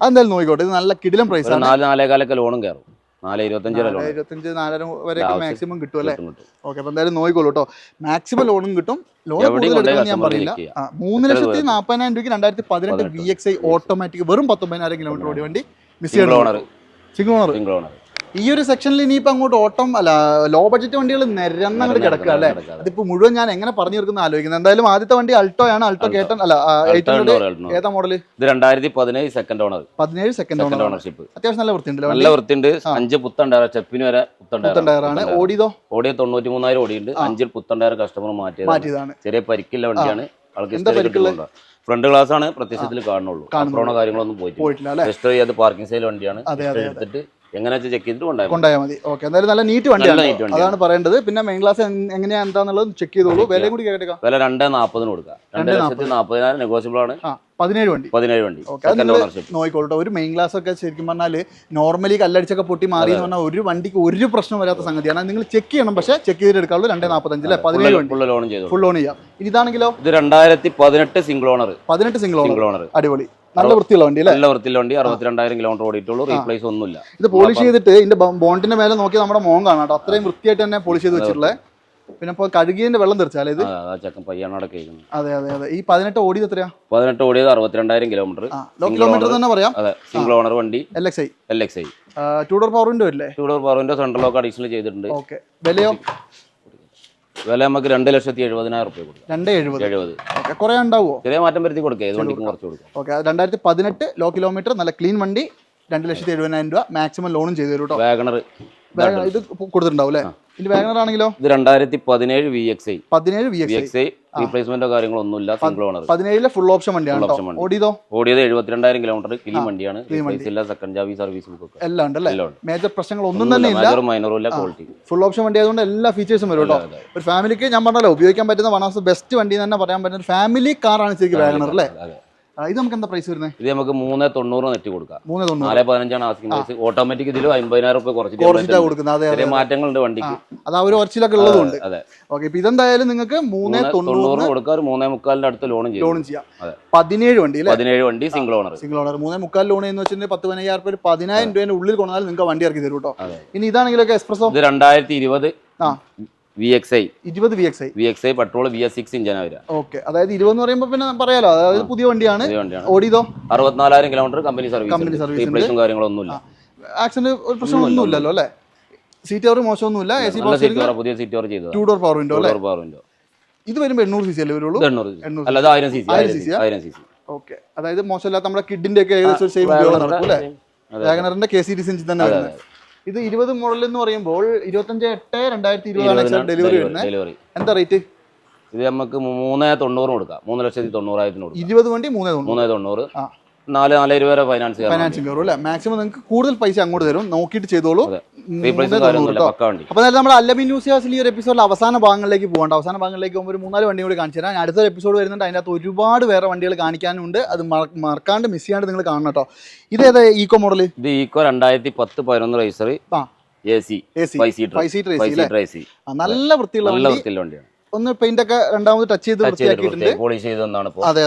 അതെന്തായാലും നോക്കിക്കോട്ടെ. ഇത് നല്ല കിടിലം പ്രൈസ് ആണ്. 4-4.25 ലോണും കയറും. 4.25 4 വരെ മാക്സിമം കിട്ടും അല്ലേ? ഓക്കെ, അപ്പൊ എന്തായാലും നോക്കിക്കോളൂ കേട്ടോ. മാക്സിമം ലോണും കിട്ടും. ലോൺ ഞാൻ പറയില്ല. 3,40,000 രൂപയ്ക്ക് 2018 VXi ഓട്ടോമാറ്റിക് വെറും 19,000 കിലോമീറ്റർ ഓടി വണ്ടി. Single owner. ഈ ഒരു സെക്ഷനിൽ ഇനിയിപ്പോൾ അങ്ങോട്ട് ഓട്ടം അല്ല, ലോ ബഡ്ജറ്റ് വണ്ടികൾ നിരന്നങ്ങോട്ട് കിടക്കുക അല്ലേ? അതിപ്പോൾ മുഴുവൻ ഞാൻ എങ്ങനെ പറഞ്ഞു തീർക്കുന്ന ആലോചിക്കുന്നത്. എന്തായാലും ആദ്യത്തെ വണ്ടി അൾട്ടോ ആണ്. അൾട്ടോ കേട്ടൻ അല്ല, ഏതാ മോഡൽ? ഇത് 2017 സെക്കൻഡ് ഓണർ. 17 second ownership. അത്യാവശ്യം നല്ല വൃത്തിയുണ്ട്. നല്ല വൃത്തിയുണ്ട്. 5 പുത്തൻ ടയർ, ചെപ്പിന് വരെ പുത്തൻ ടയറാണ്. ഓടിയത് 93,000 ഓടിയുണ്ട്. 5 പുത്തൻ ടയർ കസ്റ്റമർ മാറ്റിയതാണ്. ചെറിയ പരിക്കില്ല വണ്ടിയാണ്. ആൾക്ക് ഫ്രണ്ട് ഗ്ലാസ് ആണ് പ്രത്യക്ഷത്തിൽ കാണുന്നുള്ളൂ. അപ്രോണോ കാര്യങ്ങളൊന്നും പോയിട്ടില്ല. രജിസ്റ്റർ ചെയ്യാതെ പാർക്കിംഗ് സൈഡ് വണ്ടിയാണ്. എടുത്തിട്ട് എങ്ങനെ ചെക്ക് ചെയ്തിട്ട് കൊണ്ടുപോയാൽ മതി. ഓക്കെ, എന്തായാലും നല്ല നീറ്റ് വണ്ടിയാണ്, അതാണ് പറയേണ്ടത്. പിന്നെ മെയിൻ ക്ലാസ് എങ്ങനെയാ എന്താന്നുള്ളത് ചെക്ക് ചെയ്തോളൂ. വില കൂടി കേട്ടേക്കാം. വില 2,40,000 കൊടുക്കാം. 2,40,000 നെഗോഷ്യബിൾ ആണ്. 17 വണ്ടി നോക്കിക്കോട്ടെ. ഒരു മെയിൻ ക്ലാസ് ഒക്കെ ശരിക്കും പറഞ്ഞാൽ നോർമലി കല്ലടിച്ചൊക്കെ പൊട്ടി മാറി എന്ന് പറഞ്ഞാൽ ഒരു വണ്ടിക്ക് ഒരു പ്രശ്നം വരാത്ത സംഗതിയാണ്. നിങ്ങൾ ചെക്ക് ചെയ്യണം, പക്ഷേ ചെക്ക് ചെയ്തിട്ട് എടുക്കാവുള്ളൂ. 2,45 അല്ലേ? 17 വണ്ടി ഫുൾ ലോൺ ചെയ്യാം. ഇതാണെങ്കിലോ ഇത് 2018 സിംഗിൾ ഓണർ. 18 single owner. അടിപൊളി, നല്ല വൃത്തിയുള്ള വണ്ടി അല്ലേ? നല്ല വൃത്തിയുള്ള വണ്ടി. 62,000 കിലോമീറ്റർ ഓടിയിട്ടുള്ളൂ. റീപ്ലേസ് ഒന്നുമില്ല. ഇത് പോളിഷ് ചെയ്തിട്ട് ഇതിന്റെ ബോണ്ടിന്റെ മേലെ നോക്കി നമ്മുടെ മോൻ കാണാം കേട്ടോ. അത്രയും വൃത്തിയായിട്ട് തന്നെ പോളിഷ് ചെയ്ത് വെച്ചിട്ടുള്ളത്. പിന്നെ ഇപ്പോൾ കഴുകിയതിന്റെ വെള്ളം തെറിച്ചാലേ ഇത് ചക്കൻ പയ്യാണ് കേൾക്കുന്നത്. അതെ. ഈ 18 ഓടിയത് എത്രയാ? 18 ഓടിയത് 62,000 കിലോമീറ്റർ. കിലോമീറ്റർ തന്നെ പറയാം. അതെ, സിംഗിൾ ഓണർ വണ്ടി. LXi 2 ഡോർ പവർ വിൻഡോ അല്ലേ? 2 door power window, central lock additional ചെയ്തിട്ടുണ്ട്. ഓക്കെ, വിലയോ? വില നമുക്ക് 2,70,000 രൂപ കൊടുക്കാം. 2,70,000. ഓക്കെ, കുറേ ഉണ്ടാവുമോ? ചെറിയ മാറ്റം വരുത്തി കൊടുക്കുക. ഏത് വണ്ടിക്കും കുറച്ച് കൊടുക്കാം. ഓക്കെ, 2018 ലോ കിലോമീറ്റർ, നല്ല ക്ലീൻ വണ്ടി. 2,70,000 രൂപ മാക്സിമം ലോണും ചെയ്തു തരും കേട്ടോ. വാഗണർ ഇത് കൊടുത്തിട്ടുണ്ടാവും അല്ലേ? ഇതിൽ വാഗണർ ആണെങ്കിലോ? ഇത് 2017 VXi. 17 VXi. റീപ്ലേസ്മെന്റോ കാര്യങ്ങളൊന്നുമില്ല. Single owner. 17 ഫുൾ ഓപ്ഷൻ വണ്ടിയാണ്. ഓടിയത് 72,000 കിലോമീറ്റർ. ക്ലീൻ വണ്ടിയാണ്. സെക്കൻഡ് ജാവി സർവീസ് ബുക്ക് എല്ലാം ഉണ്ടല്ലേ? മേജർ പ്രശ്നങ്ങൾ ഒന്നും തന്നെ ഇല്ല. മൈനറും ഇല്ല. ക്വാളിറ്റി ഫുൾ ഓപ്ഷൻ വണ്ടി ആയതുകൊണ്ട് എല്ലാ ഫീച്ചേഴ്സും വരും കേട്ടോ. ഒരു ഫാമിലിക്ക് ഞാൻ പറഞ്ഞല്ലോ ഉപയോഗിക്കാൻ പറ്റുന്ന വൺ ഓഫ് ദ ബെസ്റ്റ് വണ്ടി തന്നെ പറയാൻ പറ്റുന്ന ഒരു ഫാമിലി കാർ ആണ് ശരിക്കും വാഗണർ അല്ലേ? ഇത് നമുക്ക് എന്താ പ്രൈസ് വരുന്നത്? ഇത് നമുക്ക് 3,90 നെറ്റ് കൊടുക്കാം. 4,15 ആസ്കിംഗ് പ്രൈസ്. ഓട്ടോമാറ്റിക് ഇതിൽ 50,000 രൂപ കുറച്ച് മാറ്റങ്ങളുണ്ട് വണ്ടിക്ക്. അത് ആ ഒരു ഒറിജിനൽ ഉള്ളതുകൊണ്ട്. ഓക്കെ, ഇപ്പൊ ഇതെന്തായാലും നിങ്ങൾക്ക് 3,90 കൊടുക്കാം. ഒരു 3,45 അടുത്ത് ലോൺ ചെയ്യാം. 17 വണ്ടി അല്ലേ? 17 വണ്ടി സിംഗിൾ ഓണർ. 3,45 ലോൺ എന്ന് വെച്ചിട്ടുണ്ടെങ്കിൽ 10,000 രൂപ 10,000 രൂപയുടെ ഉള്ളിൽ കൊണ്ടാൽ നിങ്ങൾക്ക് വണ്ടി ഇറക്കി തരും കേട്ടോ. ഇനി ഇതാണെങ്കിലൊക്കെ എക്സ്പ്രസോ. ഇത് 2020 VXi പെട്രോൾ VS6 ഇഞ്ചാണ് വരിക. ഓക്കെ, അതായത് 20 എന്ന് പറയുമ്പോൾ പിന്നെ പറയാലോ, അതായത് പുതിയ വണ്ടിയാണ്. ഓടിയതോ 64,000 കിലോമീറ്റർ. Company service. റീപ്ലേസും കാര്യങ്ങളൊന്നുമില്ല. ആക്സിഡന്റ് ഒരു പ്രശ്നമൊന്നുമില്ലല്ലോ അല്ലേ? സീറ്റ് കവർ മോശമൊന്നുമില്ല. പുതിയ സീറ്റ് കവർ ചെയ്തത്. 2 ഡോർ പവർ വിൻഡോ. ഇത് വരുമ്പോൾ 800 cc അല്ലേ വരുള്ളൂ? 800 അല്ല, 1000 cc. ഓക്കെ, അതായത് മോശമില്ലാത്ത നമ്മുടെ കിഡിന്റെ ഒക്കെ ഏകദേശം സെയിം നടക്കും അല്ലേ? വാഗണറിന്റെ KC എഞ്ചിൻ തന്നെ വരുന്നത്. ഇത് 20 മോഡൽ എന്ന് പറയുമ്പോൾ 25/8/2020 ഡെലിവറി വരുന്നത്. എന്താ റേറ്റ്? ഇത് നമുക്ക് 3,90 കൊടുക്കാം. 3,90,000 കൊടുക്കാം. 20 വണ്ടി 3,90. 4,20 വരെ ഫൈനാൻസിങ് കയറും അല്ലേ? മാക്സിമം നിങ്ങൾക്ക് കൂടുതൽ പൈസ അങ്ങോട്ട് തരും. നോക്കിയിട്ട് ചെയ്തോളൂ. അപ്പോൾ നമ്മൾ അല്ലമീൻ ന്യൂസ് ഹൗസിൽ ഈ ഒരു എപ്പിസോഡിൽ അവസാന ഭാഗങ്ങളിലേക്ക് പോകണ്ട. അവസാന ഭാഗങ്ങളിലേക്ക് പോകുമ്പോൾ ഒരു 3-4 വണ്ടി കൂടി കാണിച്ചു തരാം. അടുത്തൊരു എപ്പിസോഡ് വരുന്നുണ്ട്. അതിൻ്റെ അകത്ത് ഒരുപാട് വേറെ വണ്ടികൾ കാണിക്കാനുണ്ട്. അത് മറക്കാണ്ട് മിസ് ചെയ്യാണ്ട് നിങ്ങൾ കാണണം കേട്ടോ. ഇത് ഏതാ ഈക്കോ മോഡൽ? ഇത് Eeco 2010-11 racer. AC 5 seater AC. നല്ല വൃത്തിയുള്ള വണ്ടിയാണ്. ഒന്ന് പെയിന്റ് ഒക്കെ രണ്ടാമത് ടച്ച് ചെയ്ത് വൃത്തിയാക്കിയിട്ടുണ്ട്. പോളിഷ് ചെയ്തതാണ്. അതെ.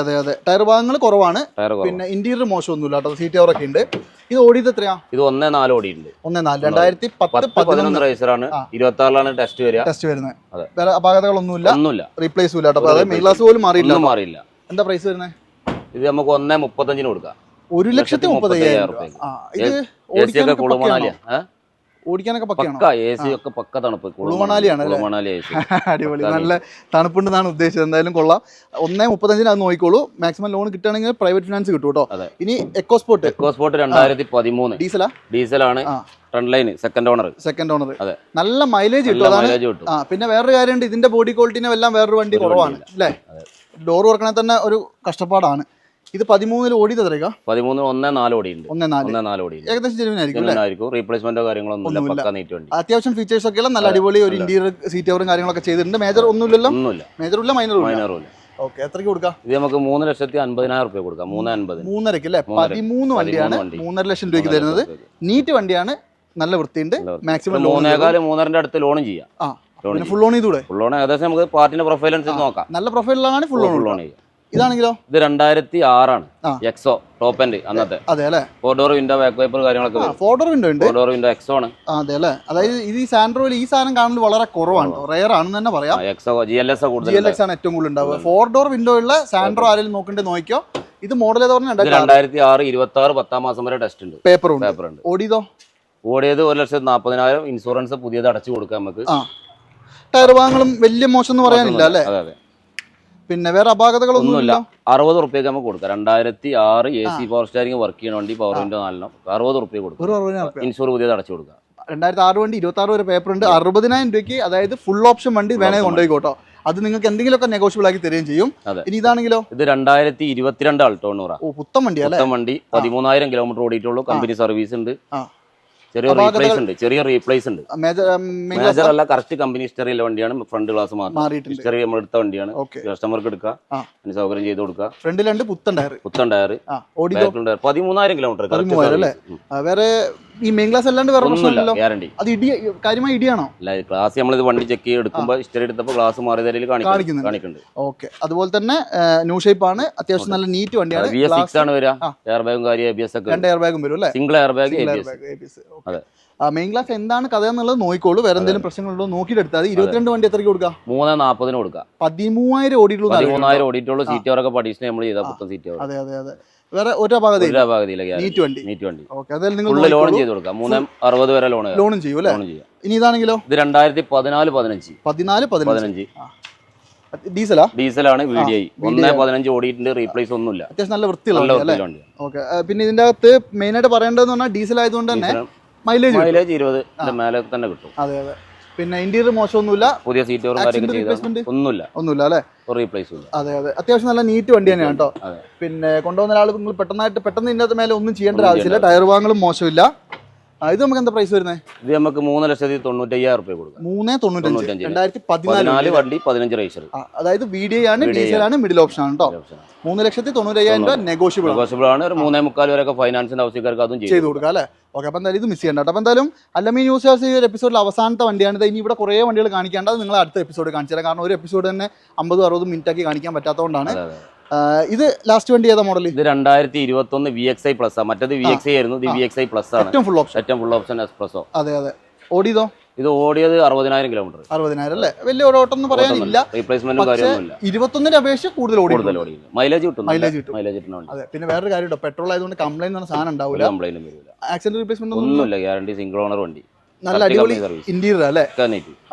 ടയർ ഭാഗങ്ങൾ കുറവാണ്. പിന്നെ ഇന്റീരിയർ മോശമൊന്നുമില്ല കേട്ടോ. സീറ്റ് കവർ ഒക്കെ ഉണ്ട്. ഇത് ഓടിയത് എത്രയാ? ഇത് 1.4 ഓടിയുണ്ട്. 1.4 2010-11 റേസറാണ്. 26 ടെസ്റ്റ് വരുന്നത്. അപാകതകളൊന്നുമില്ല. റീപ്ലേസും ഇല്ല കേട്ടോ. അതായത് മെയിൻ ക്ലാസ് പോലും മാറിയില്ല. എന്താ പ്രൈസ് വരുന്നത്? ഇത് നമുക്ക് 1.35 കൊടുക്കാം. 1,30,000 രൂപ. ഓടിക്കാനൊക്കെ പക്ക തണുപ്പ്. അടിപൊളി, നല്ല തണുപ്പുണ്ടെന്നാണ് ഉദ്ദേശിച്ചത്. എന്തായാലും കൊള്ളാം. 1.35 അത് നോക്കിക്കോളൂ. മാക്സിമം ലോൺ കിട്ടുകയാണെങ്കിൽ പ്രൈവറ്റ് ഫിനാൻസ് കിട്ടും കേട്ടോ. ഇനി എക്കോസ്പോർട്ട് 2013 ഡീസലാണ്. Front line second owner. നല്ല മൈലേജ് കിട്ടും. പിന്നെ വേറൊരു കാര്യമുണ്ട്, ഇതിന്റെ ബോഡി ക്വാളിറ്റിനെ എല്ലാം വേറൊരു വണ്ടി കുറവാണ് അല്ലേ? ഡോർ തുറക്കണേ തന്നെ ഒരു കഷ്ടപ്പാടാണ്. ഇത് 13 ഓടിയത് എത്രയാ? 13 1.4 ഓടിയുണ്ട്. 1.4 ഓടി ഏകദേശം ജെനുവിനായിരിക്കും. റീപ്ലേസ്മെന്റോ കാര്യങ്ങളൊന്നും. അത്യാവശ്യം ഫീച്ചേഴ്സ് ഒക്കെ നല്ല അടിപൊളി ഒരു ഇന്റീരിയർ സീറ്റ് കവറും കാര്യങ്ങളൊക്കെ ചെയ്തിട്ടുണ്ട്. മേജർ ഒന്നുമില്ലല്ലോ? മേജറും ഇല്ല, മൈനറും ഇല്ല. ഓക്കെ, എത്രയ്ക്ക് കൊടുക്കാം? ഇത് നമുക്ക് 3,50,000 രൂപ കൊടുക്കാം. 3,50,000. 3.5 അല്ലേ? 13 വണ്ടിയാണ് 3.5 ലക്ഷം രൂപയ്ക്ക് തരുന്നത്. നീറ്റ് വണ്ടിയാണ്, നല്ല വൃത്തിയുണ്ട്. മാക്സിമം 3.25-3.5 അടുത്ത് ലോണും ചെയ്യാം. പിന്നെ ഫുൾ ഓൺ ചെയ്തൂടെ? ഫുൾ ഓൺ ഏകദേശം നമുക്ക് പാർട്ടിന്റെ പ്രൊഫൈൽ അനുസരിച്ച് നോക്കാം. നല്ല പ്രൊഫൈലാണ് ഫുൾ ഓൺ ചെയ്യാം. ഇതാണെങ്കിലോ? ഇത് 2006 ആണ്. എക്സോ ടോപ്പ് എൻഡ് അന്നത്തെ. അതെ അല്ലേ? 4 ഡോർ വിൻഡോ, ബാക്ക് വൈപ്പർ കാര്യങ്ങളൊക്കെ. 4 ഡോർ വിൻഡോ ഉണ്ട്. 4 ഡോർ വിൻഡോ എക്സോ ആണ്. അതെ അല്ലേ? അതായത് ഇത് ഈ സാൻഡ്രോയിൽ ഈ സാധനം കാണുന്നത് വളരെ കുറവാണ്, റെയർ ആണെന്ന് തന്നെ പറയാം. എക്സോ GLS കൂടുതൽ. GLX ആണ് ഏറ്റവും കൂടുതൽ ഉണ്ടാവുക. 4 ഡോർ വിൻഡോ ഉള്ള സാൻഡ്രോ ആരെങ്കിലും നോക്കണ്ടേ നോക്കിയോ. ഇത് മോഡൽ ഏതാ പറഞ്ഞാൽ? 2006 26 10 മാസം വരെ ടെസ്റ്റ് ഉണ്ട്. പേപ്പർ ഉണ്ട്. ഓടിയതോ? ഓടിയത് 1,40,000. ഇൻഷുറൻസ് പുതിയത് അടച്ചു കൊടുക്കാം നമുക്ക്. ടയർ ഭാഗങ്ങളും വലിയ മോശം എന്ന് പറയാനില്ല അല്ലേ? അതെ. പിന്നെ വേറെ അപാകതകളൊന്നുമില്ല. 60 റുപ്യക്ക് നമുക്ക് കൊടുക്കാം. 2006 AC പവർ സ്റ്റാരിങ് വർക്ക് ചെയ്യുന്ന വണ്ടി, പവർ വിൻഡോ 4 60 റുപ്യ കൊടുക്കാം. ഇൻഷുർ പുതിയത് അടച്ചു കൊടുക്കാം. 2006 വണ്ടി 26 വരെ പേപ്പർ ഉണ്ട്. 60,000 രൂപയ്ക്ക് അതായത് ഫുൾ ഓപ്ഷൻ വണ്ടി വേണമെങ്കിൽ കൊണ്ടുപോയിക്കോട്ടോ. അത് നിങ്ങൾക്ക് എന്തെങ്കിലുമൊക്കെ നെഗോഷ്യബിൾ ആക്കി തരുകയും ചെയ്യും. ഇനി ഇതാണെങ്കിലോ? ഇത് 2022 അൾട്ടോണൂറ. പുത്തൻ വണ്ടി അല്ലേ? പുത്തൻ വണ്ടി 13,000 കിലോമീറ്റർ ഓടിയിട്ടുള്ളൂ. കമ്പനി സർവീസ് ഉണ്ട്. ചെറിയ റീപ്ലേസ് ഉണ്ട്. മേജർ അല്ല, കറക്റ്റ് കമ്പനി ഹിസ്റ്ററിയിലെ വണ്ടിയാണ്. ഫ്രണ്ട് ഗ്ലാസ് മാത്രം ഹിസ്റ്ററി നമ്മൾ എടുത്ത വണ്ടിയാണ്. കസ്റ്റമർക്ക് എടുക്കാം, അതിന് സൗകര്യം ചെയ്ത് കൊടുക്കുക. ഫ്രണ്ടിലുണ്ട് പുത്തൻ ടയർ. 13,000 കിലോമീറ്റർ. വേറെ ഈ മെയിൻ ക്ലാസ് അല്ലാണ്ട് വേറെ പ്രശ്നമില്ലല്ലോ? ഗ്യാരണ്ടി. അത് കാര്യമായി ഇടിയാണോ? ക്ലാസ് നമ്മളിത് വണ്ടി ചെക്ക് ചെയ്ത് എടുക്കുമ്പോൾ ഹിസ്റ്ററി എടുത്തപ്പോൾ ഗ്ലാസ് മാറി തരയിൽ കാണിക്കുന്നുണ്ട്. ഓക്കെ, അതുപോലെ തന്നെ ന്യൂ ഷേപ്പ് ആണ്, അത്യാവശ്യം നല്ല നീറ്റ് വണ്ടിയാണ്. VS6 ആണ് വരിക. എയർ ബാഗും കാര്യം ABS ഒക്കെ 2 എയർ ബാഗും വരും അല്ലേ? Single air bag ABS. Main class എന്താണ് കഥ എന്നുള്ളത് നോക്കിക്കോളൂ. വേറെ എന്തെങ്കിലും പ്രശ്നങ്ങളുണ്ടോ നോക്കിയിട്ട് എടുത്താൽ. 22 വണ്ടി എത്രയ്ക്ക് കൊടുക്കാം? 3,40,000 കൊടുക്കാം. 13,000 ഓടിയിട്ടുള്ളൂ. 13,000 ഓടിയിട്ടുള്ളൂ. സീറ്റ് കവറൊക്കെ പഠിച്ച് നമ്മൾ ചെയ്താൽ പുത്തൻ സീറ്റ് കവർ. അതെ. വേറെ ഒരു അപാകതയില്ല. നീറ്റ് വണ്ടി. ഓക്കെ, അതായത് നിങ്ങൾ ലോൺ ചെയ്ത് കൊടുക്കാം. 360 വരെ ലോണും ചെയ്യും അല്ലേ? ഇനി ഇതാണെങ്കിലോ? ഇത് 2014-15 ഡീസലാണ്. VDI 1.15 ഓടിയിട്ടുണ്ട്. റീപ്ലേസ് ഒന്നുമില്ല. അത്യാവശ്യം നല്ല വൃത്തിയുള്ള വണ്ടി. ഓക്കെ, പിന്നെ ഇതിന്റെ അകത്ത് മെയിൻ ആയിട്ട് പറയേണ്ടതെന്ന് പറഞ്ഞാൽ ഡീസൽ ആയതുകൊണ്ട് തന്നെ മൈലേജ് 20 മേലെ തന്നെ കിട്ടും. അതെ. പിന്നെ ഇന്റീരിയർ മോശമൊന്നുമില്ല. പുതിയ സീറ്റ് ഒന്നുമില്ല അല്ലേ? റീപ്ലേസ് ഇല്ല. അതെ. അത്യാവശ്യം നല്ല നീറ്റ് വണ്ടി തന്നെയാണ് കേട്ടോ. പിന്നെ കൊണ്ടുവന്ന ഒരാൾ നിങ്ങൾ പെട്ടെന്ന് ഇതിന്റെ അകത്ത് മേലെ ഒന്നും ചെയ്യേണ്ട ആവശ്യമില്ല. ടയർ ഭാഗങ്ങളും മോശമില്ല. ഇത് നമുക്ക് എന്താ പ്രൈസ് വരുന്നത്? ഇത് നമുക്ക് 3,95,000 രൂപ കൊടുക്കാം. 3,95,000. 2014 വണ്ടി 15 രജിസ്റ്റർ. അതായത് VDI ആണ്, ഡീസൽ ആണ്, മിഡിൽ ഓപ്ഷൻ ആണ് കേട്ടോ. 3,95,000 രൂപ നെഗോഷ്യബിൾ ആണ്. ഒരു 3.25 വരെയൊക്കെ ഫൈനാൻസിന്റെ ആവശ്യക്കാർക്ക് അതും ചെയ്ത് കൊടുക്കാം അല്ലേ? ഓക്കെ, അപ്പോൾ എന്തായാലും ഇത് മിസ് ചെയ്യണ്ട. അപ്പോൾ എന്തായാലും അല്ലമീൻ ന്യൂസ് ഈ ഒരു എപ്പിസോഡിൽ അവസാനത്തെ വണ്ടിയാണ്. ഇനി ഇവിടെ കുറേ വണ്ടികൾ കാണിക്കേണ്ടത് നിങ്ങൾ അടുത്ത എപ്പിസോഡ് കാണിച്ചു തരാം. കാരണം ഒരു എപ്പിസോഡ് തന്നെ 50-60 മിനിറ്റ് ആക്കി കാണിക്കാൻ പറ്റാത്തതുകൊണ്ടാണ്. ഇത് ലാസ്റ്റ് വണ്ടി ഏതാ മോഡൽ? ഇത് 2021 VXI പ്ലസ് ആണ്. മറ്റേത് VXI ആയിരുന്നു. ഇത് VXI പ്ലസ് ആണ്. ഏറ്റവും ഫുൾ ഓപ്ഷൻ എക്സ്പ്രസോ. അതെ. ഓടിയതോ? ഇത് ഓടിയത് 60,000 കിലോമീറ്റർ. 60,000 അല്ലേ? വലിയ ഓട്ടം എന്ന് പറയാനില്ല. റീപ്ലേസ്മെന്റും കാര്യമൊന്നുമില്ല. 21 അപേക്ഷിച്ച് കൂടുതൽ ഓടി. മൈലേജ് കിട്ടും. അതെ. പിന്നെ വേറൊരു കാര്യം, പെട്രോൾ ആയതുകൊണ്ട് കംപ്ലൈന്റ് എന്ന സാധനം ഉണ്ടാവില്ല. ആക്സിഡന്റ് റീപ്ലേസ്മെന്റ് ഒന്നുമില്ല. ഗ്യാരണ്ടി സിംഗിൾ ഓണർ വണ്ടി. നല്ല അടിപൊളി ഇന്റീരിയർ അല്ലേ?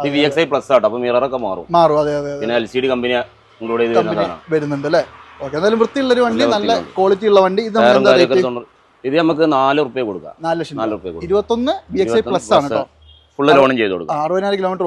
ഇത് VXI പ്ലസ് ആട്ടോ. അപ്പൊ മിററൊക്കെ മാറും. അതെ. പിന്നെ LCD കമ്പനി ഇൻക്ലൂഡ് ചെയ്ത് വരുന്നുണ്ട് അല്ലേ? ഓക്കെ, എന്തായാലും വൃത്തിയുള്ളൊരു വണ്ടി, നല്ല ക്വാളിറ്റി ഉള്ള വണ്ടി. ഇത് നമുക്ക് 4 രൂപ കൊടുക്കാം. 4 ലക്ഷം. 21 VXI പ്ലസ് ആണ് കേട്ടോ. ഫുള്ള് ലോണും ചെയ്ത് കൊടുക്കാം. 60,000 കിലോമീറ്റർ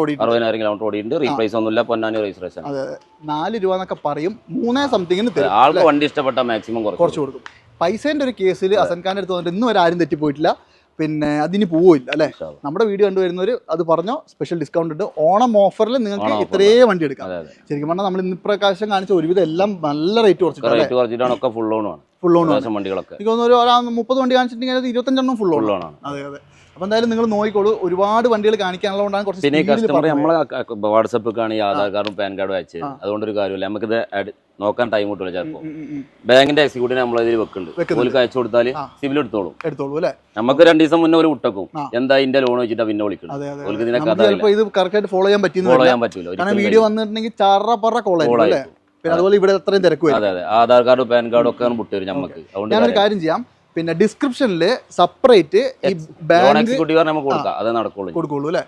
ഓടിയിട്ടുണ്ട്. റീപ്ലേസ് ഒന്നുമില്ല. പൊന്നാനി രജിസ്ട്രേഷൻ. അതെ. 4 രൂപ എന്നൊക്കെ പറയും. 3 സംതിങ്ങിന് ആൾക്ക് വണ്ടി ഇഷ്ടപ്പെട്ട മാക്സിമം കുറച്ച് കൊടുക്കും. പൈസേന്റെ ഒരു കേസിൽ ഹസൻ ഖാന്റെ അടുത്ത് വന്നിട്ട് ഇന്നും വരെ ആരും തെറ്റിപ്പോയിട്ടില്ല. പിന്നെ അതിന് പോവില്ല അല്ലേ? നമ്മുടെ വീഡിയോ കണ്ടുവരുന്നവർ അത് പറഞ്ഞോ, സ്പെഷ്യൽ ഡിസ്കൗണ്ട് ഉണ്ട്. ഓണം ഓഫറിൽ നിങ്ങൾക്ക് ഇത്രയും വണ്ടി എടുക്കാം. ശരിക്കും പറഞ്ഞാൽ നമ്മൾ ഇന്ന് പ്രകാശം കാണിച്ച ഒരുവിധം എല്ലാം നല്ല റേറ്റ് കുറച്ചിട്ടാണ്. ഫുൾ ഓൺ വണ്ടികളൊക്കെ. എനിക്ക് തോന്നുന്നു ഒരു 30 വണ്ടി കാണിച്ചിട്ടുണ്ടെങ്കിൽ 25 ഫുൾ ഓൺ ആണ്. അതെ. അപ്പോൾ എന്തായാലും നിങ്ങൾ നോക്കിക്കോളൂ. ഒരുപാട് വണ്ടികൾ കാണിക്കാനുള്ളതുകൊണ്ടാണ് കുറച്ച്. പിന്നെ കസ്റ്റമർ നമ്മളെ വാട്സപ്പിൽ ആധാർ കാർഡും പാൻ കാർഡും അയച്ച് അതുകൊണ്ടൊരു കാര്യമില്ല. നമുക്കിത് നോക്കാൻ ടൈം കിട്ടില്ല. ചിലപ്പോൾ ബാങ്കിന്റെ എക്സിക്യൂട്ടീവ് നമ്മളതിൽ വെക്കുന്നുണ്ട്. അയച്ചു കൊടുത്താൽ സിവിൽ എടുത്തോളൂ അല്ലേ? നമുക്ക് 2 ദിവസം മുന്നേ ഒരു വിട്ടക്കും എന്താ ഇതിന്റെ ലോൺ വെച്ചിട്ടാ പിന്നെ വിളിക്കുന്നത്. ഇത് കറക്റ്റായിട്ട് ഫോളോ ചെയ്യാൻ പറ്റില്ല. കാരണം വീഡിയോ വന്നിട്ടുണ്ടെങ്കിൽ ചറ കോളായിരിക്കും. പിന്നെ അതുപോലെ ഇവിടെ എത്രയും തിരക്ക് വരും. അതെ. ആധാർ കാർഡും പാൻ കാർഡും ഒക്കെ വിട്ടുവരും നമുക്ക്. അതുകൊണ്ട് ഞാനൊരു കാര്യം ചെയ്യാം, പിന്നെ ഡിസ്ക്രിപ്ഷനിൽ സെപ്പറേറ്റ് ഈ ബാങ്ക് എക്സിക്യൂട്ടീവ് നമുക്ക് കൊടുക്കാം. അത് കൊടുക്കുള്ളൂ അല്ലേ?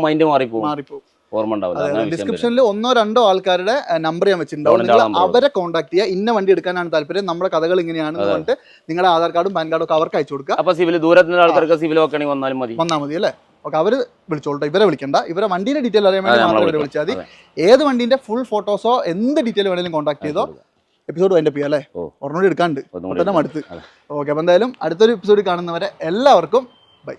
മൈൻഡ് മാറിപ്പോകും. ഓർമ്മ ഉണ്ടാവില്ല. ഡിസ്ക്രിപ്ഷനിൽ 1-2 ആൾക്കാരുടെ നമ്പർ ഞാൻ വെച്ചിട്ടുണ്ടാവും. അവരെ കോൺടാക്ട് ചെയ്യുക. ഇന്ന വണ്ടി എടുക്കാനാണ് താല്പര്യം, നമ്മുടെ കഥകൾ ഇങ്ങനെയാണെന്ന് പറഞ്ഞിട്ട് നിങ്ങളുടെ ആധാർ കാർഡും പാൻ കാർഡും ഒക്കെ അവർക്ക് അയച്ചു കൊടുക്കുക. അപ്പൊ സിവിൽ ദൂരത്തിന്റെ ആൾക്കാർക്ക് സിവിൽ ഒക്കെ വന്നാൽ മതി അല്ലേ? ഓക്കെ, അവർ വിളിച്ചോളട്ടെ. ഇവരെ വിളിക്കണ്ട. ഇവരെ വണ്ടീന്റെ ഡീറ്റെയിൽ അറിയാൻ വേണ്ടി മാത്രം ഇവരെ വിളിച്ചാൽ മതി. ഏത് വണ്ടീന്റെ ഫുൾ ഫോട്ടോസോ എന്ത് ഡീറ്റെയിൽ വേണമെങ്കിലും കോൺടാക്ട് ചെയ്തോ. എപ്പിസോഡ് വൈൻഡപ്പ് ചെയ്യാം അല്ലേ? ഒരെണ്ണം എടുക്കാണ്ട് തന്നെ മടുത്ത്. ഓക്കെ, അപ്പോൾ എന്തായാലും അടുത്തൊരു എപ്പിസോഡ് കാണുന്നവരെ എല്ലാവർക്കും ബൈ.